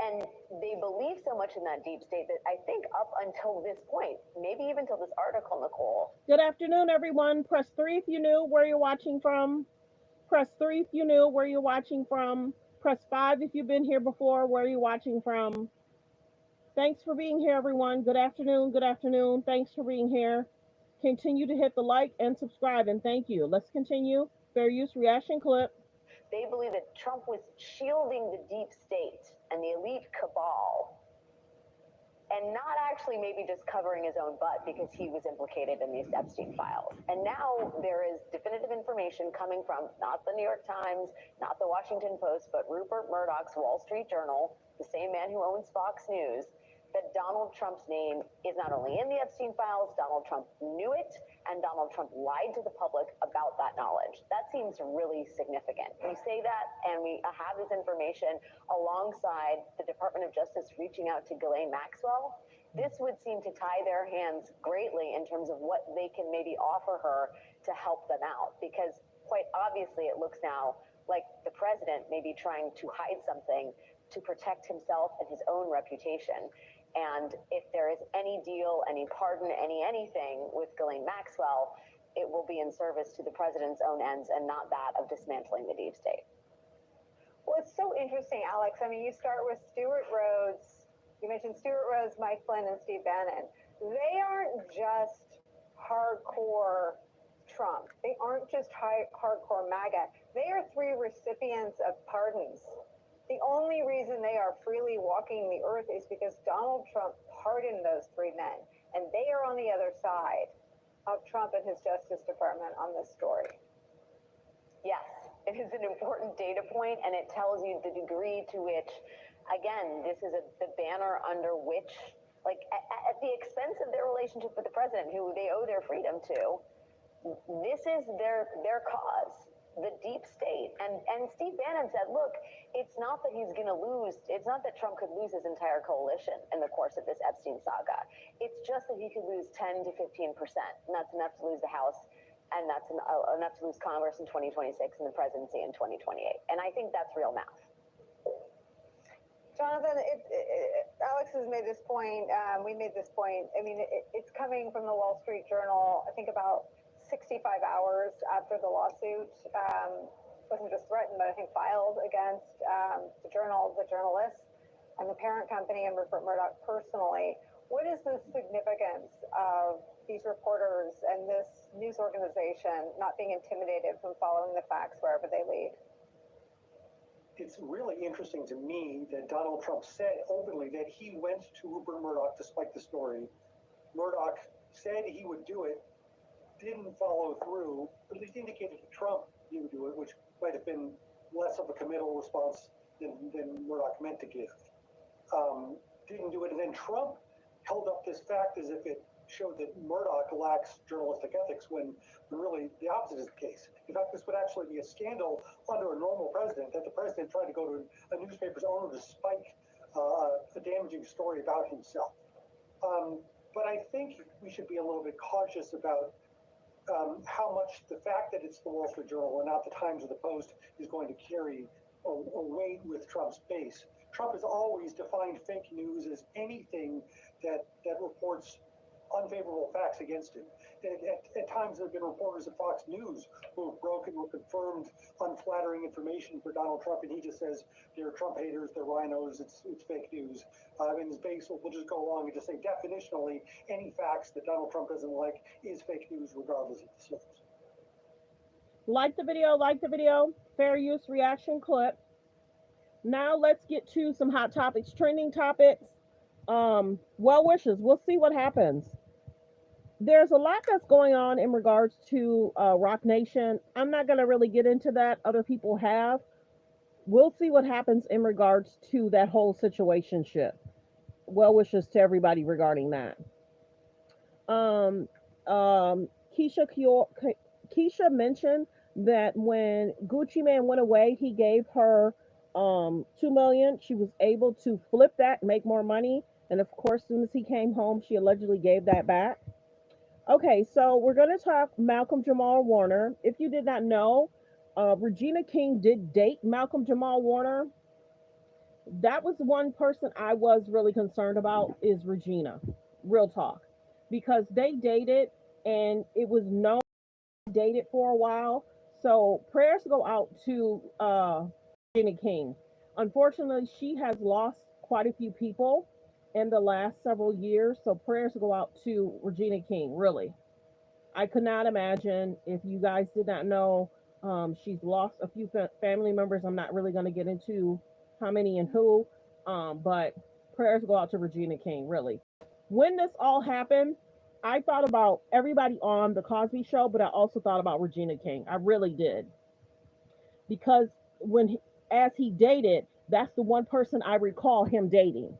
And they believe so much in that deep state that I think up until this point, maybe even till this article, Nicole. Good afternoon, everyone. Press 3 if you knew where you're watching from. Press 3 if you knew where you're watching from. Press 5 if you've been here before, where you're watching from. Thanks for being here, everyone. Good afternoon. Good afternoon. Thanks for being here. Continue to hit the like and subscribe, and thank you. Let's continue. Fair use reaction clip. They believe that Trump was shielding the deep state and the elite cabal and not actually maybe just covering his own butt because he was implicated in these Epstein files. And now there is definitive information coming from not the New York Times, not the Washington Post, but Rupert Murdoch's Wall Street Journal, the same man who owns Fox News, that Donald Trump's name is not only in the Epstein files, Donald Trump knew it, and Donald Trump lied to the public about that knowledge. That seems really significant. We say that, and we have this information alongside the Department of Justice reaching out to Ghislaine Maxwell. This would seem to tie their hands greatly in terms of what they can maybe offer her to help them out, because quite obviously it looks now like the president may be trying to hide something to protect himself and his own reputation. And if there is any deal, any pardon, anything with Ghislaine Maxwell, it will be in service to the president's own ends and not that of dismantling the deep state. Well, it's so interesting, Alex. I mean, you start with Stuart Rhodes. You mentioned Stuart Rhodes, Mike Flynn, and Steve Bannon. They aren't just hardcore Trump. They aren't just hardcore MAGA. They are three recipients of pardons. The only reason they are freely walking the earth is because Donald Trump pardoned those three men. And they are on the other side of Trump and his Justice Department on this story. Yes, it is an important data point, and it tells you the degree to which, again, this is the banner under which, like, at the expense of their relationship with the president, who they owe their freedom to, this is their cause. The deep state. And Steve Bannon said, look, it's not that he's going to lose. It's not that Trump could lose his entire coalition in the course of this Epstein saga. It's just that he could lose 10 to 15%. And that's enough to lose the House. And that's enough to lose Congress in 2026 and the presidency in 2028. And I think that's real math. Jonathan, Alex has made this point. We made this point. I mean, it's coming from the Wall Street Journal, I think about 65 hours after the lawsuit wasn't just threatened, but I think filed against the journal, the journalists, and the parent company and Rupert Murdoch personally. What is the significance of these reporters and this news organization not being intimidated from following the facts wherever they lead? It's really interesting to me that Donald Trump said openly that he went to Rupert Murdoch to spike the story. Murdoch said he would do it, didn't follow through, at least indicated to Trump he would do it, which might have been less of a committal response than Murdoch meant to give. Didn't do it, and then Trump held up this fact as if it showed that Murdoch lacks journalistic ethics, when really the opposite is the case. In fact, this would actually be a scandal under a normal president, that the president tried to go to a newspaper's owner to spike a damaging story about himself. But I think we should be a little bit cautious about how much the fact that it's the Wall Street Journal and not the Times or the Post is going to carry a weight with Trump's base. Trump has always defined fake news as anything that reports unfavorable facts against him. At times, there have been reporters at Fox News who have broken or confirmed unflattering information for Donald Trump, and he just says they're Trump haters, they're rhinos, it's fake news. And his base will just go along and just say definitionally any facts that Donald Trump doesn't like is fake news, regardless of the source. Like the video, fair use reaction clip. Now let's get to some hot topics, trending topics. Well wishes. We'll see what happens. there's a lot that's going on in regards to Rock Nation. I'm not going to really get into that. Other people have. We'll see what happens in regards to that whole situation. Well wishes to everybody regarding that. Um, um, Keisha mentioned that when Gucci Man went away, he gave her 2 million. She was able to flip that, make more money, and of course, as soon as he came home, she allegedly gave that back. Okay, so we're going to talk Malcolm Jamal Warner. If you did not know, Regina King did date Malcolm Jamal Warner. That was one person I was really concerned about is Regina. Real talk. Because they dated and it was known they dated for a while. So prayers go out to Regina King. Unfortunately, she has lost quite a few people in the last several years. So prayers go out to Regina King, really. I could not imagine if you guys did not know. She's lost a few family members. I'm not really going to get into how many and who, but prayers go out to Regina King, really. When this all happened, I thought about everybody on The Cosby Show, but I also thought about Regina King. I really did. Because as he dated, that's the one person I recall him dating.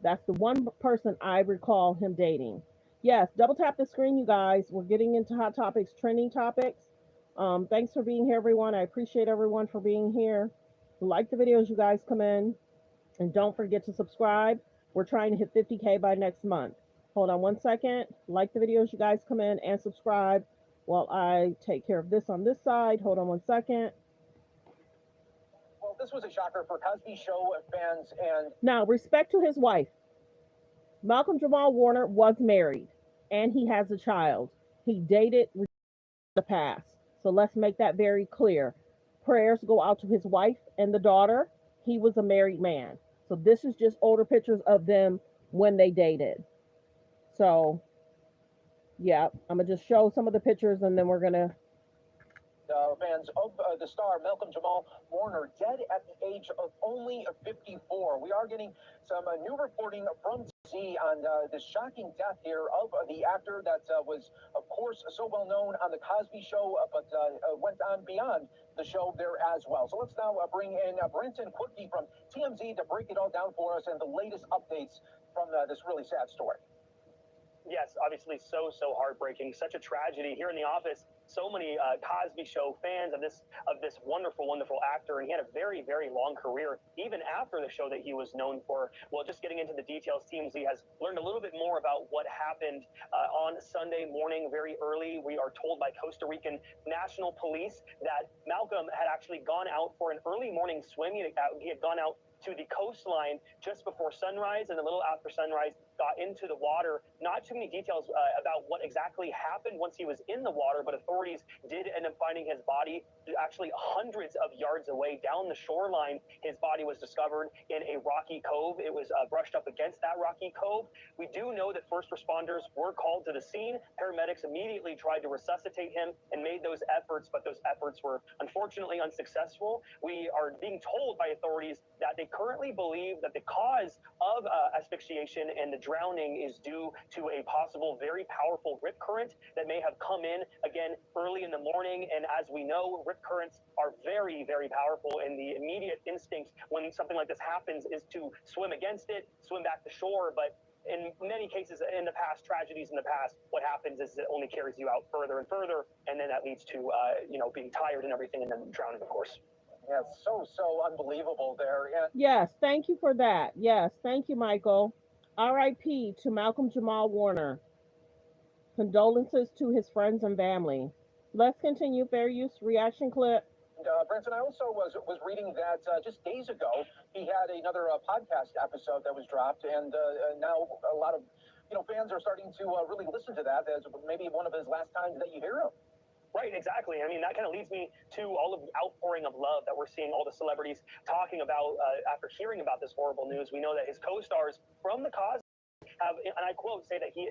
That's the one person I recall him dating. Yes, double tap the screen, you guys. We're getting into hot topics, trending topics. Thanks for being here, everyone. I appreciate everyone for being here. Like the videos, you guys come in. And don't forget to subscribe. We're trying to hit 50K by next month. Hold on one second. Like the videos, you guys come in and subscribe while I take care of this on this side. Hold on one second. Well, this was a shocker for Cosby Show fans and Now, respect to his wife. Malcolm Jamal Warner was married and he has a child. He dated in the past. So let's make that very clear. Prayers go out to his wife and the daughter. He was a married man. So this is just older pictures of them when they dated. So, yeah, I'm going to just show some of the pictures and then we're going to. fans of the star Malcolm Jamal Warner, dead at the age of only 54. We are getting some new reporting from Z on this shocking death here of the actor that was, of course, so well known on the Cosby Show, but went on beyond the show there as well. So let's now bring in Brenton Quickie from TMZ to break it all down for us and the latest updates from this really sad story. Yes, obviously so heartbreaking, such a tragedy here in the office. So many Cosby Show fans of this wonderful actor, and he had a very long career even after the show that he was known for. Well, just getting into the details, TMZ has learned a little bit more about what happened on Sunday morning very early. We are told by Costa Rican National Police that Malcolm had actually gone out for an early morning swim. He had gone out to the coastline just before sunrise, and a little after sunrise got into the water. Not too many details about what exactly happened once he was in the water, but authorities did end up finding his body actually hundreds of yards away down the shoreline. His body was discovered in a rocky cove. It was brushed up against that rocky cove. We do know that first responders were called to the scene. Paramedics immediately tried to resuscitate him and made those efforts, but those efforts were unfortunately unsuccessful. We are being told by authorities that they currently believe that the cause of asphyxiation and the drowning is due to a possible very powerful rip current that may have come in again early in the morning. And as we know, rip currents are very powerful, and the immediate instinct when something like this happens is to swim against it, swim back to shore. But in many cases in the past, tragedies in the past, what happens is it only carries you out further and further, and then that leads to being tired and everything, and then drowning, of course. Yeah, so unbelievable there. Yeah. Yes, thank you for that. Yes, thank you, Michael. R.I.P. to Malcolm Jamal Warner. Condolences to his friends and family. Let's continue. Fair use reaction clip. Brenton, I also was reading that just days ago he had another podcast episode that was dropped, and now a lot of fans are starting to really listen to that as maybe one of his last times that you hear him. Right, exactly. I mean, that kind of leads me to all of the outpouring of love that we're seeing all the celebrities talking about after hearing about this horrible news. We know that his co-stars from the Cosby have, and I quote, say that he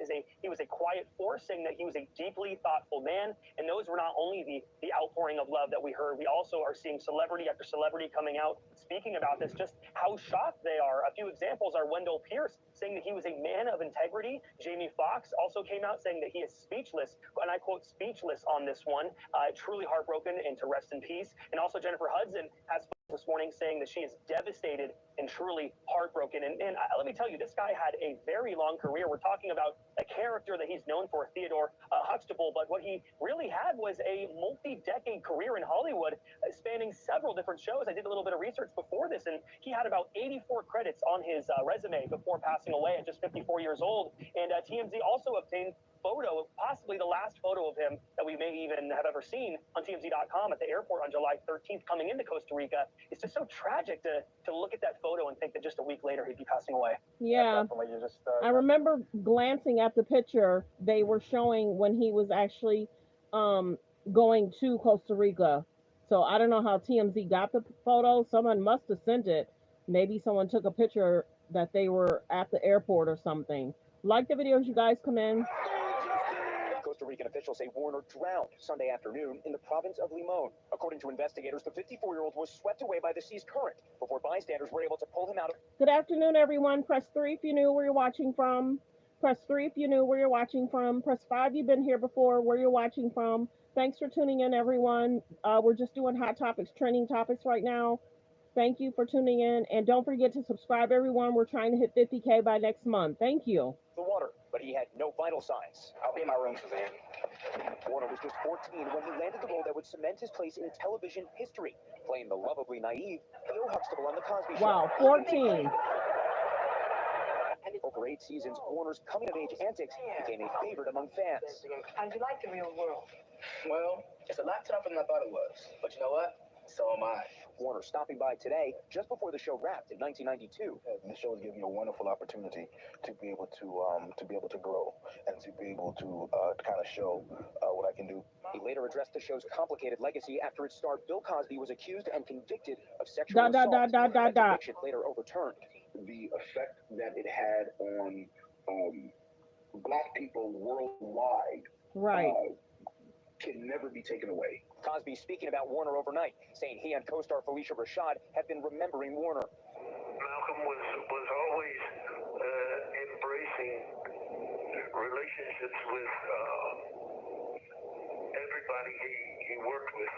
was a quiet force, saying that he was a deeply thoughtful man. And those were not only the outpouring of love that we heard. We also are seeing celebrity after celebrity coming out speaking about this, just how shocked they are. A few examples are Wendell Pierce saying that he was a man of integrity. Jamie Foxx also came out saying that he is speechless, and I quote, speechless on this one, truly heartbroken and to rest in peace. And also Jennifer Hudson has this morning saying that she is devastated and truly heartbroken. And let me tell you, this guy had a very long career. We're talking about a character that he's known for, Theodore Huxtable, but what he really had was a multi-decade career in Hollywood, spanning several different shows. I did a little bit of research before this, and he had about 84 credits on his resume before passing away at just 54 years old. And TMZ also obtained photo, possibly the last photo of him that we may even have ever seen on TMZ.com at the airport on July 13th coming into Costa Rica. It's just so tragic to look at that photo and think that just a week later he'd be passing away. Yeah. I remember glancing at the picture they were showing when he was actually going to Costa Rica. So I don't know how TMZ got the photo. Someone must have sent it. Maybe someone took a picture that they were at the airport or something. Like the videos, you guys come in. Costa Rican officials say Warner drowned Sunday afternoon in the province of Limon. According to investigators, the 54-year-old was swept away by the sea's current before bystanders were able to pull him out of... Good afternoon, everyone. Press 3 if you knew where you're watching from. Press 3 if you knew where you're watching from. Press 5 you've been here before, where you're watching from. Thanks for tuning in, everyone. We're just doing hot topics, trending topics right now. Thank you for tuning in. And don't forget to subscribe, everyone. We're trying to hit 50K by next month. Thank you. The water, but he had no vital signs. I'll be in my room, Suzanne. Warner was just 14 when he landed the role that would cement his place in television history, playing the lovably naive Theo Huxtable on The Cosby Show. Wow, 14. Over 8 seasons, Warner's coming-of-age antics became a favorite among fans. How'd you like the real world? Well, it's a lot tougher than I thought it was. But you know what? So am I. Warner stopping by today, just before the show wrapped in 1992. The show has given me a wonderful opportunity to be able to grow and to be able to kind of show what I can do. He later addressed the show's complicated legacy after its star Bill Cosby was accused and convicted of sexual assault. That conviction later overturned. The effect that it had on Black people worldwide, right, can never be taken away. Cosby speaking about Warner overnight, saying he and co-star Felicia Rashad have been remembering Warner. Malcolm was always embracing relationships with everybody he worked with.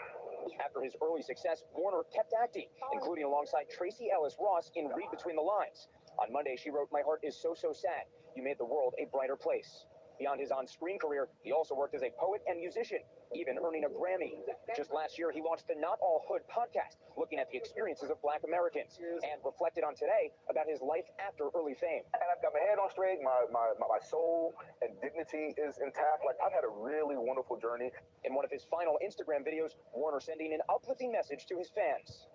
After his early success, Warner kept acting, including alongside Tracee Ellis Ross in Read Between the Lines. On Monday, she wrote, "My heart is so, so sad. You made the world a brighter place." Beyond his on-screen career, he also worked as a poet and musician, even earning a Grammy. Just last year, he launched the Not All Hood podcast, looking at the experiences of Black Americans, and reflected on today about his life after early fame. And I've got my head on straight, my soul and dignity is intact. Like, I've had a really wonderful journey. In one of his final Instagram videos, Warner sending an uplifting message to his fans.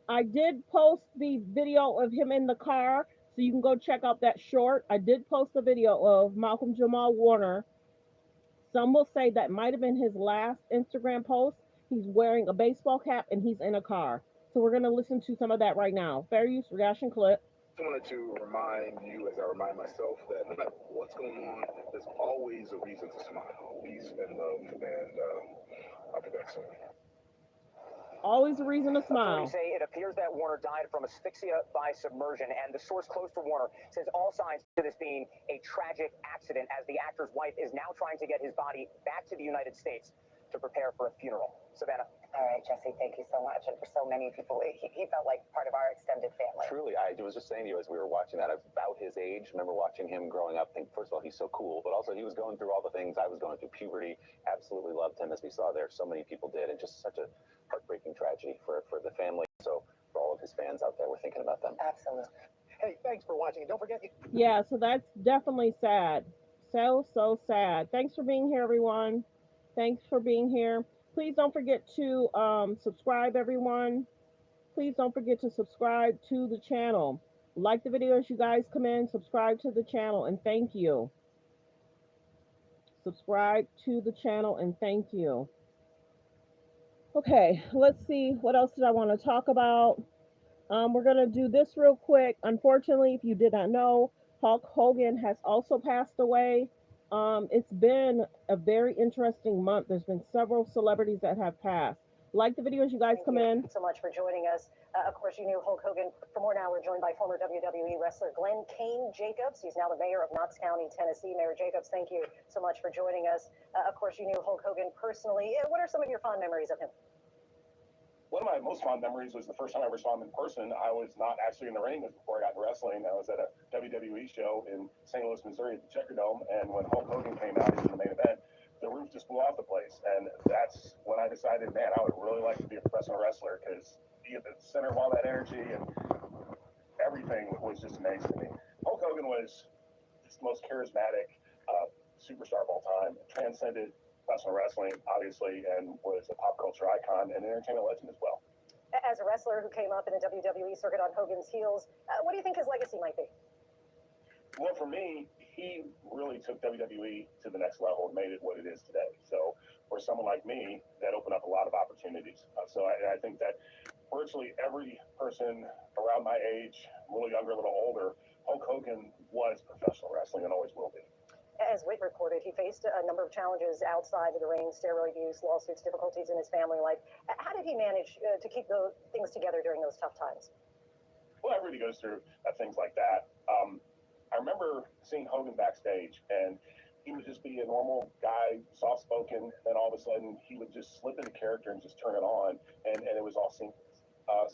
I did post the video of him in the car, so you can go check out that short. I did post a video of Malcolm Jamal Warner. Some will say that might have been his last Instagram post. He's wearing a baseball cap and he's in a car. So we're going to listen to some of that right now. Fair use reaction clip. I wanted to remind you, as I remind myself, that no matter what's going on, there's always a reason to smile. Peace and love, and I'll be back soon. Always a reason to smile. Authorities say it appears that Warner died from asphyxia by submersion, and the source close to Warner says all signs to this being a tragic accident, as the actor's wife is now trying to get his body back to the United States to prepare for a funeral. Savannah. All right, Jesse, thank you so much. And for so many people, he felt like part of our extended family. Truly, I was just saying to you as we were watching that, about his age. Remember watching him growing up, think, first of all, he's so cool, but also he was going through all the things I was going through, puberty. Absolutely loved him, as we saw there. So many people did, and just such a heartbreaking tragedy for the family. So for all of his fans out there, we're thinking about them. Absolutely. Hey, thanks for watching, and don't forget... Yeah, so that's definitely sad. So sad. Thanks for being here, everyone. Thanks for being here. Please don't forget to subscribe, everyone. Please don't forget to subscribe to the channel. Like the video as you guys come in. Subscribe to the channel, and thank you. Subscribe to the channel, and thank you. Okay, let's see. What else did I want to talk about? We're going to do this real quick. Unfortunately, if you did not know, Hulk Hogan has also passed away. It's been a very interesting month. There's been several celebrities that have passed. Like the video as you guys Thank come you in. so much for joining us. Of course, you knew Hulk Hogan. For more now, we're joined by former WWE wrestler Glenn Kane Jacobs. He's now the mayor of Knox County, Tennessee. Mayor Jacobs, thank you so much for joining us. Of course, you knew Hulk Hogan personally. What are some of your fond memories of him? One of my most fond memories was the first time I ever saw him in person. I was not actually in the ring before I got into wrestling. I was at a WWE show in St. Louis, Missouri at the Checkerdome, and when Hulk Hogan came out in the main event, the roof just blew off the place. And that's when I decided, man, I would really like to be a professional wrestler because be at the center of all that energy and everything was just amazing to me. Hulk Hogan was just the most charismatic superstar of all time, transcended professional wrestling, obviously, and was a pop culture icon and an entertainment legend as well. As a wrestler who came up in the WWE circuit on Hogan's heels, what do you think his legacy might be? Well, for me, he really took WWE to the next level and made it what it is today. So for someone like me, that opened up a lot of opportunities. So I think that virtually every person around my age, a little younger, a little older, Hulk Hogan was professional wrestling and always will be. As Witt reported, he faced a number of challenges outside of the ring, steroid use, lawsuits, difficulties in his family life. How did he manage to keep those things together during those tough times? Well, everybody goes through things like that. I remember seeing Hogan backstage, and he would just be a normal guy, soft-spoken, and then all of a sudden he would just slip into character and just turn it on, and it was all seamless.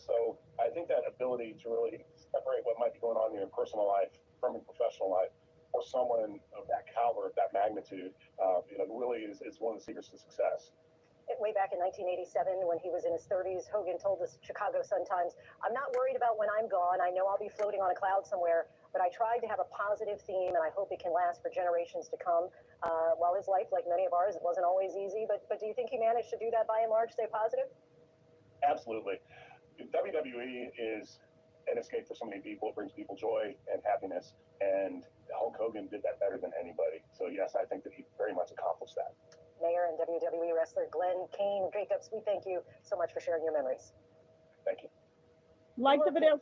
So I think that ability to really separate what might be going on in your personal life from your professional life, for someone of that caliber, of that magnitude, really is one of the secrets to success. Way back in 1987, when he was in his 30s, Hogan told the Chicago Sun-Times, "I'm not worried about when I'm gone. I know I'll be floating on a cloud somewhere, but I tried to have a positive theme, and I hope it can last for generations to come." While his life, like many of ours, it wasn't always easy, but do you think he managed to do that by and large, stay positive? Absolutely. WWE is an escape for so many people. It brings people joy and happiness, and Hulk Hogan did that better than anybody. So yes, I think that he very much accomplished that. Mayor and WWE wrestler Glenn Kane Jacobs, we thank you so much for sharing your memories. Thank you. Like the video.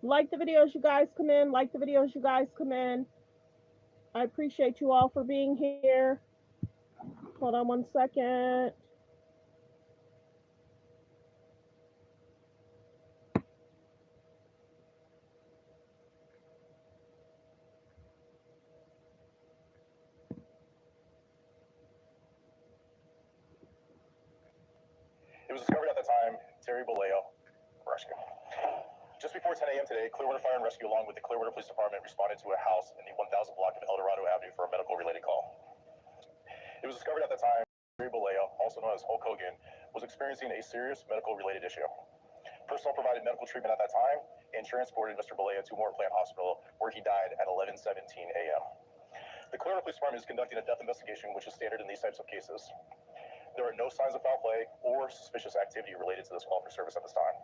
Like the videos you guys come in. Like the videos you guys come in. I appreciate you all for being here. Hold on 1 second. It was discovered at the time, Terry Bollea, rescue. Just before 10 a.m. today, Clearwater Fire and Rescue, along with the Clearwater Police Department, responded to a house in the 1000 block of El Dorado Avenue for a medical-related call. It was discovered at the time, Terry Bollea, also known as Hulk Hogan, was experiencing a serious medical-related issue. Personnel provided medical treatment at that time and transported Mr. Bollea to Moore Plant Hospital, where he died at 11:17 a.m. The Clearwater Police Department is conducting a death investigation, which is standard in these types of cases. There are no signs of foul play or suspicious activity related to this call for service at this time.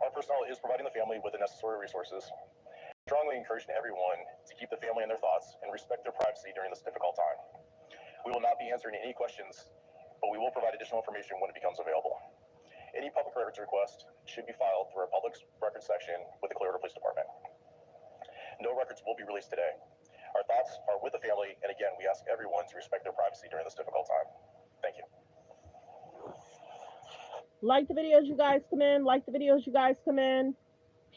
Our personnel is providing the family with the necessary resources. Strongly encouraging everyone to keep the family in their thoughts and respect their privacy during this difficult time. We will not be answering any questions, but we will provide additional information when it becomes available. Any public records request should be filed through our public records section with the Clearwater Police Department. No records will be released today. Our thoughts are with the family, and again, we ask everyone to respect their privacy during this difficult time. Thank you. Like the videos you guys come in. Like the videos you guys come in.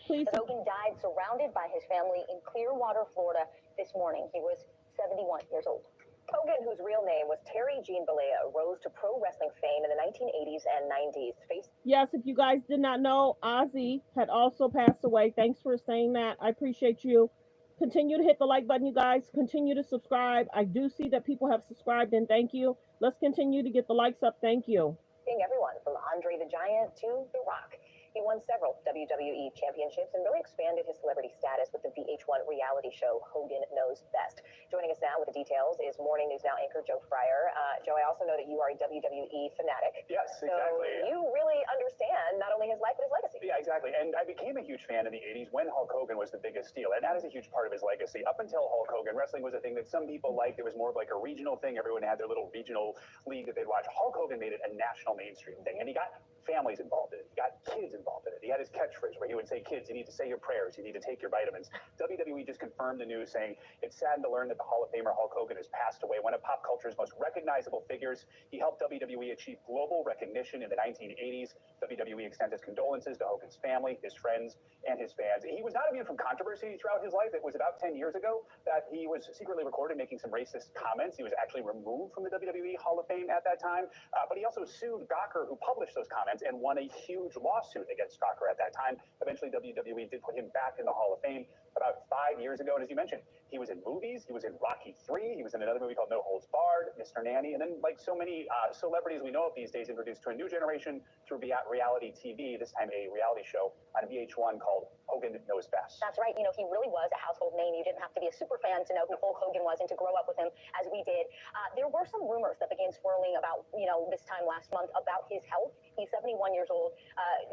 Please. Hogan died surrounded by his family in Clearwater, Florida this morning. He was 71 years old. Hogan, whose real name was Terry Gene Bollea, rose to pro wrestling fame in the 1980s and 90s. Yes, if you guys did not know, Ozzy had also passed away. Thanks for saying that. I appreciate you. Continue to hit the like button, you guys. Continue to subscribe. I do see that people have subscribed, and thank you. Let's continue to get the likes up. Thank you. Everyone from Andre the Giant to The Rock. He won several WWE championships and really expanded his celebrity status with the VH1 reality show Hogan Knows Best. Joining us now with the details is Morning News Now anchor Joe Fryer. Joe, I also know that you are a WWE fanatic. Yes, so exactly. You really understand not only his life, but his legacy. Yeah, exactly. And I became a huge fan in the 80s when Hulk Hogan was the biggest deal. And that is a huge part of his legacy. Up until Hulk Hogan, wrestling was a thing that some people liked. It was more of like a regional thing. Everyone had their little regional league that they'd watch. Hulk Hogan made it a national mainstream thing. And he got families involved in it. He got kids involved in it. He had his catchphrase where he would say, kids, you need to say your prayers. You need to take your vitamins. WWE just confirmed the news, saying it's sad to learn that the Hall of Famer Hulk Hogan has passed away, one of pop culture's most recognizable figures. He helped WWE achieve global recognition in the 1980s. WWE extends its condolences to Hogan's family, his friends, and his fans. He was not immune from controversy throughout his life. It was about 10 years ago that he was secretly recorded making some racist comments. He was actually removed from the WWE Hall of Fame at that time, but he also sued Gawker, who published those comments, and won a huge lawsuit against Gawker at that time. Eventually, WWE did put him back in the Hall of Fame about 5 years ago. And as you mentioned, he was in movies. He was in Rocky III. He was in another movie called No Holds Barred, Mr. Nanny. And then, like so many celebrities we know of these days, introduced to a new generation through reality TV, this time a reality show on VH1 called Hogan Knows Best. That's right. You know, he really was a household name. You didn't have to be a super fan to know who Hulk Hogan was and to grow up with him as we did. There were some rumors that began swirling about, this time last month about his health. He's 71 years old.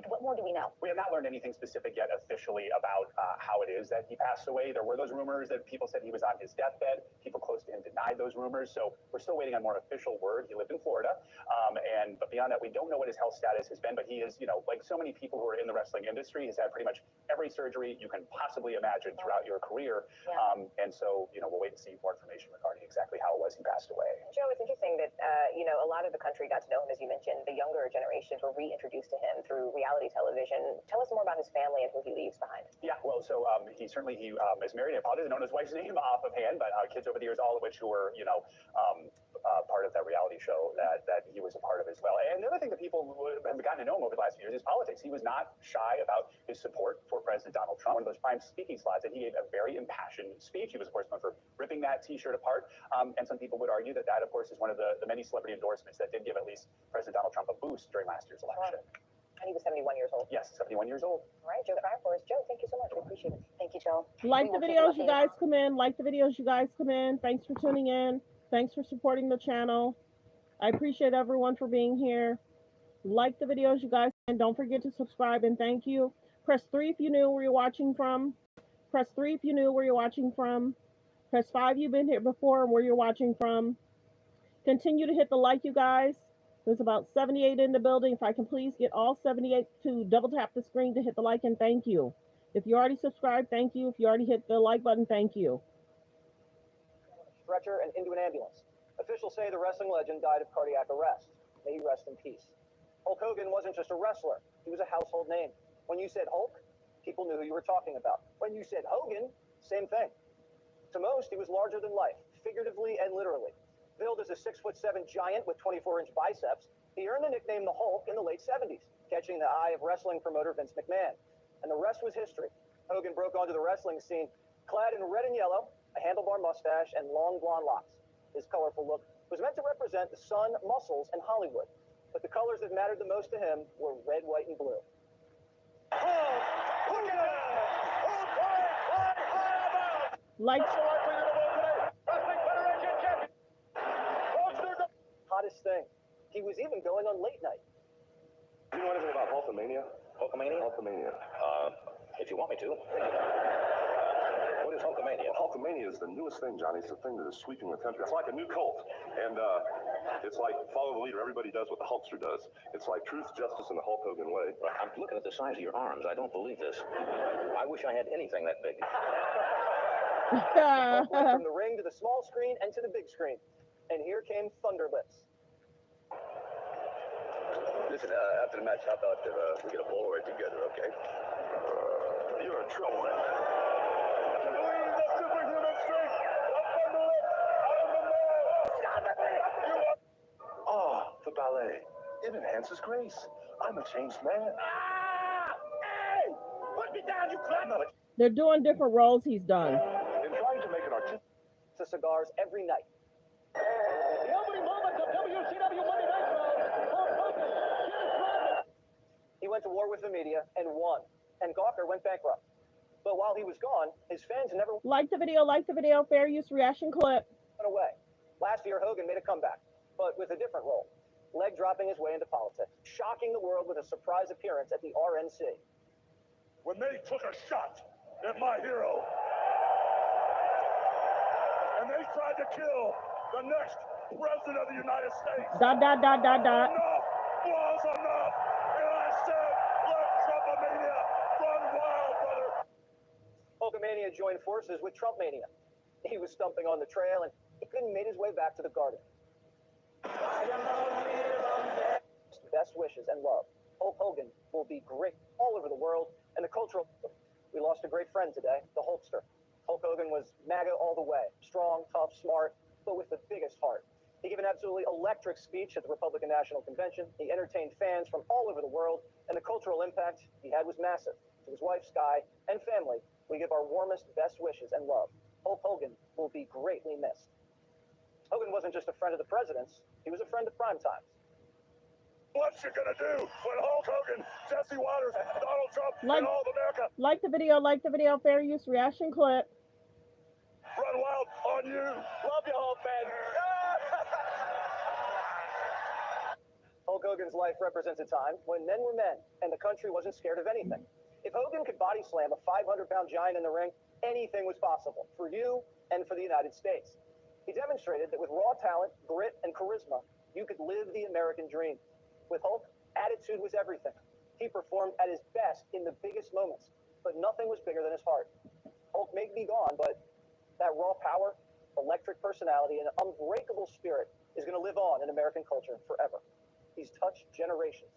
What more do we know? We have not learned anything specific yet officially about how it is that he passed away. There were those rumors that people said he was on his deathbed. People close to him denied those rumors. So we're still waiting on more official word. He lived in Florida. But beyond that, we don't know what his health status has been. But he is, like so many people who are in the wrestling industry, has had pretty much every surgery you can possibly imagine throughout your career. Yeah. And so, we'll wait and see more information regarding exactly how it was he passed away. Joe, it's interesting that, a lot of the country got to know him, as you mentioned. The younger generations were reintroduced to him through reality television. Tell us more about his family and who he leaves behind. Yeah, well, so he is married. I apologize, I don't know his wife's name off of hand, but kids over the years, all of which who were, part of that reality show that he was a part of as well. And the other thing that people have gotten to know him over the last few years is politics. He was not shy about his support for President Donald Trump. One of those prime speaking slots, and he gave a very impassioned speech. He was, of course, known for ripping that T-shirt apart. And some people would argue that, of course, is one of the many celebrity endorsements that did give at least President Donald Trump a boost during last year's election. And he was 71 years old. Yes, 71 years old. All right, Joe Fryer for us. Joe, thank you so much. We appreciate it. Thank you, Joe. Like the videos, you guys come in. Like the videos, you guys come in. Thanks for tuning in. Thanks for supporting the channel. I appreciate everyone for being here. Like the videos, you guys, and don't forget to subscribe, and thank you. Press 3 if you knew where you're watching from. Press 3 if you knew where you're watching from. Press 5 you've been here before and where you're watching from. Continue to hit the like, you guys. There's about 78 in the building. If I can please get all 78 to double tap the screen to hit the like, and thank you. If you already subscribed, thank you. If you already hit the like button, thank you. Stretcher and into an ambulance. Officials say the wrestling legend died of cardiac arrest. May he rest in peace. Hulk Hogan wasn't just a wrestler. He was a household name. When you said Hulk, people knew who you were talking about. When you said Hogan, same thing. To most, he was larger than life, figuratively and literally. Billed as a 6'7" giant with 24-inch biceps, he earned the nickname the Hulk in the late 70s, catching the eye of wrestling promoter Vince McMahon. And the rest was history. Hogan broke onto the wrestling scene clad in red and yellow, a handlebar mustache, and long blonde locks. His colorful look was meant to represent the sun, muscles, and Hollywood. But the colors that mattered the most to him were red, white, and blue. Like. Hottest thing. He was even going on late night. Do you know anything about Hulkamania? Hulkamania? Hulkamania. If you want me to. What is Hulkamania? Well, Hulkamania is the newest thing, Johnny. It's the thing that is sweeping the country. It's like a new cult. And it's like follow the leader. Everybody does what the Hulkster does. It's like truth, justice, in the Hulk Hogan way. I'm looking at the size of your arms. I don't believe this. I wish I had anything that big. Went from the ring to the small screen and to the big screen. And here came Thunderlips. Listen, after the match, how about we get a Polaroid together, okay? You're in trouble, man. The ballet. It enhances grace. I'm a changed man. Hey! Put me down, you clown! They're doing different roles he's done. In trying to make it artistic. To cigars every night. The opening moments of WCW Monday Night Raw. He went to war with the media and won. And Gawker went bankrupt. But while he was gone, his fans never like the video, fair use reaction clip. Went away. Last year, Hogan made a comeback, but with a different role. Leg dropping his way into politics, shocking the world with a surprise appearance at the RNC. When they took a shot at my hero, and they tried to kill the next president of the United States. Dot. Enough was enough, and Hulkamania joined forces with Trumpmania. He was stumping on the trail, and he couldn't made his way back to the garden. Best wishes and love. Hulk Hogan will be great all over the world, and the cultural... We lost a great friend today, the Hulkster. Hulk Hogan was MAGA all the way. Strong, tough, smart, but with the biggest heart. He gave an absolutely electric speech at the Republican National Convention. He entertained fans from all over the world, and the cultural impact he had was massive. To his wife, Sky, and family, we give our warmest, best wishes and love. Hulk Hogan will be greatly missed. Hogan wasn't just a friend of the president's, he was a friend of primetime. What you gonna do when Hulk Hogan, Jesse Waters, Donald Trump, and all of America like the video, fair use reaction clip. Run wild on you. Love you, Hulk, man. Hulk Hogan's life represents a time when men were men and the country wasn't scared of anything. If Hogan could body slam a 500-pound giant in the ring, anything was possible for you and for the United States. He demonstrated that with raw talent, grit, and charisma, you could live the American dream. With Hulk, attitude was everything. He performed at his best in the biggest moments, but nothing was bigger than his heart. Hulk may be gone, but that raw power, electric personality, and unbreakable spirit is going to live on in American culture forever. He's touched generations.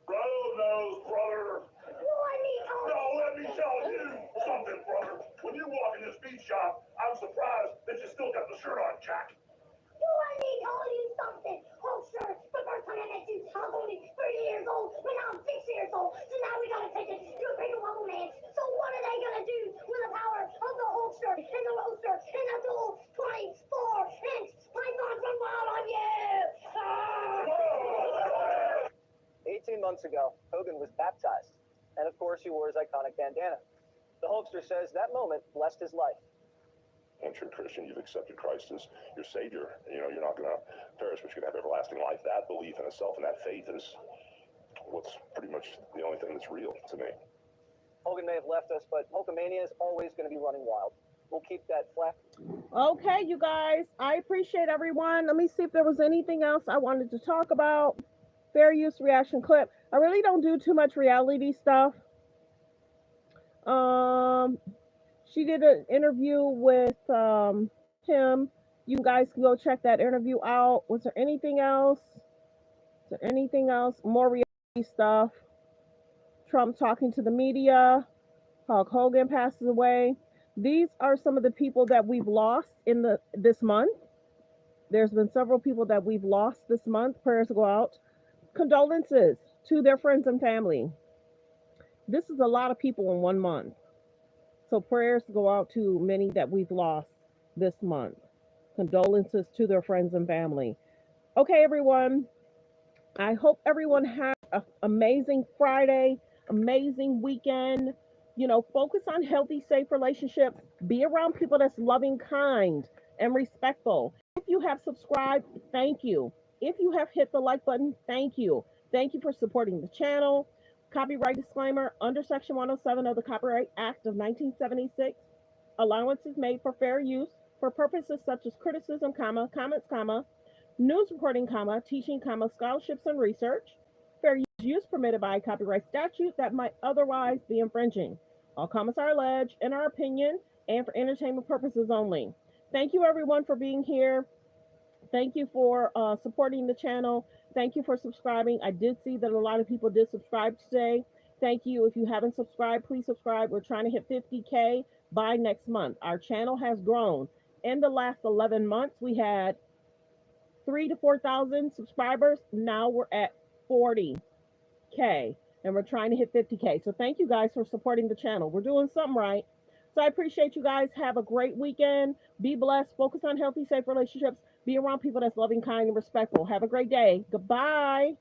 Brother knows, brother. Now let me tell you something, brother. When you walk in this beat shop, I'm surprised that you still got the shirt on, Jack. I need to tell you something. Oh, sure. The first time I met you, I was only 30 years old, but now I'm 6 years old. So now we gotta take it to a bigger level, man. So what are they gonna do with the power of the Hulkster and the roaster and the dual 24-inch python run wild on you? 18 months ago, Hogan was baptized, and of course he wore his iconic bandana. The Hulkster says that moment blessed his life. Once you're a Christian, you've accepted Christ as your Savior. You know, you're not going to perish, but you're going to have everlasting life. That belief in itself and that faith is what's pretty much the only thing that's real to me. Hogan may have left us, but Hulkamania is always going to be running wild. We'll keep that flat. Okay, you guys, I appreciate everyone. Let me see if there was anything else I wanted to talk about. Fair use reaction clip. I really don't do too much reality stuff. She did an interview with him. You guys can go check that interview out. Was there anything else? Is there anything else? More reality stuff. Trump talking to the media. Hulk Hogan passes away. These are some of the people that we've lost in this month. There's been several people that we've lost this month. Prayers go out. Condolences to their friends and family. This is a lot of people in 1 month. So prayers go out to many that we've lost this month. Condolences to their friends and family. Okay, everyone. I hope everyone has an amazing Friday, amazing weekend. You know, focus on healthy, safe relationships. Be around people that's loving, kind, and respectful. If you have subscribed, thank you. If you have hit the like button, thank you. Thank you for supporting the channel. Copyright disclaimer, under Section 107 of the Copyright Act of 1976, allowance is made for fair use for purposes such as criticism, comments, news reporting, teaching, scholarships and research. Fair use permitted by copyright statute that might otherwise be infringing. All comments are alleged in our opinion and for entertainment purposes only. Thank you everyone for being here. Thank you for supporting the channel. Thank you for subscribing. I did see that a lot of people did subscribe today. Thank you. If you haven't subscribed, please subscribe. We're trying to hit 50K by next month. Our channel has grown. In the last 11 months, we had 3,000 to 4,000 subscribers. Now we're at 40K and we're trying to hit 50K. So thank you guys for supporting the channel. We're doing something right. So I appreciate you guys. Have a great weekend. Be blessed. Focus on healthy, safe relationships. Be around people that's loving, kind, and respectful. Have a great day. Goodbye.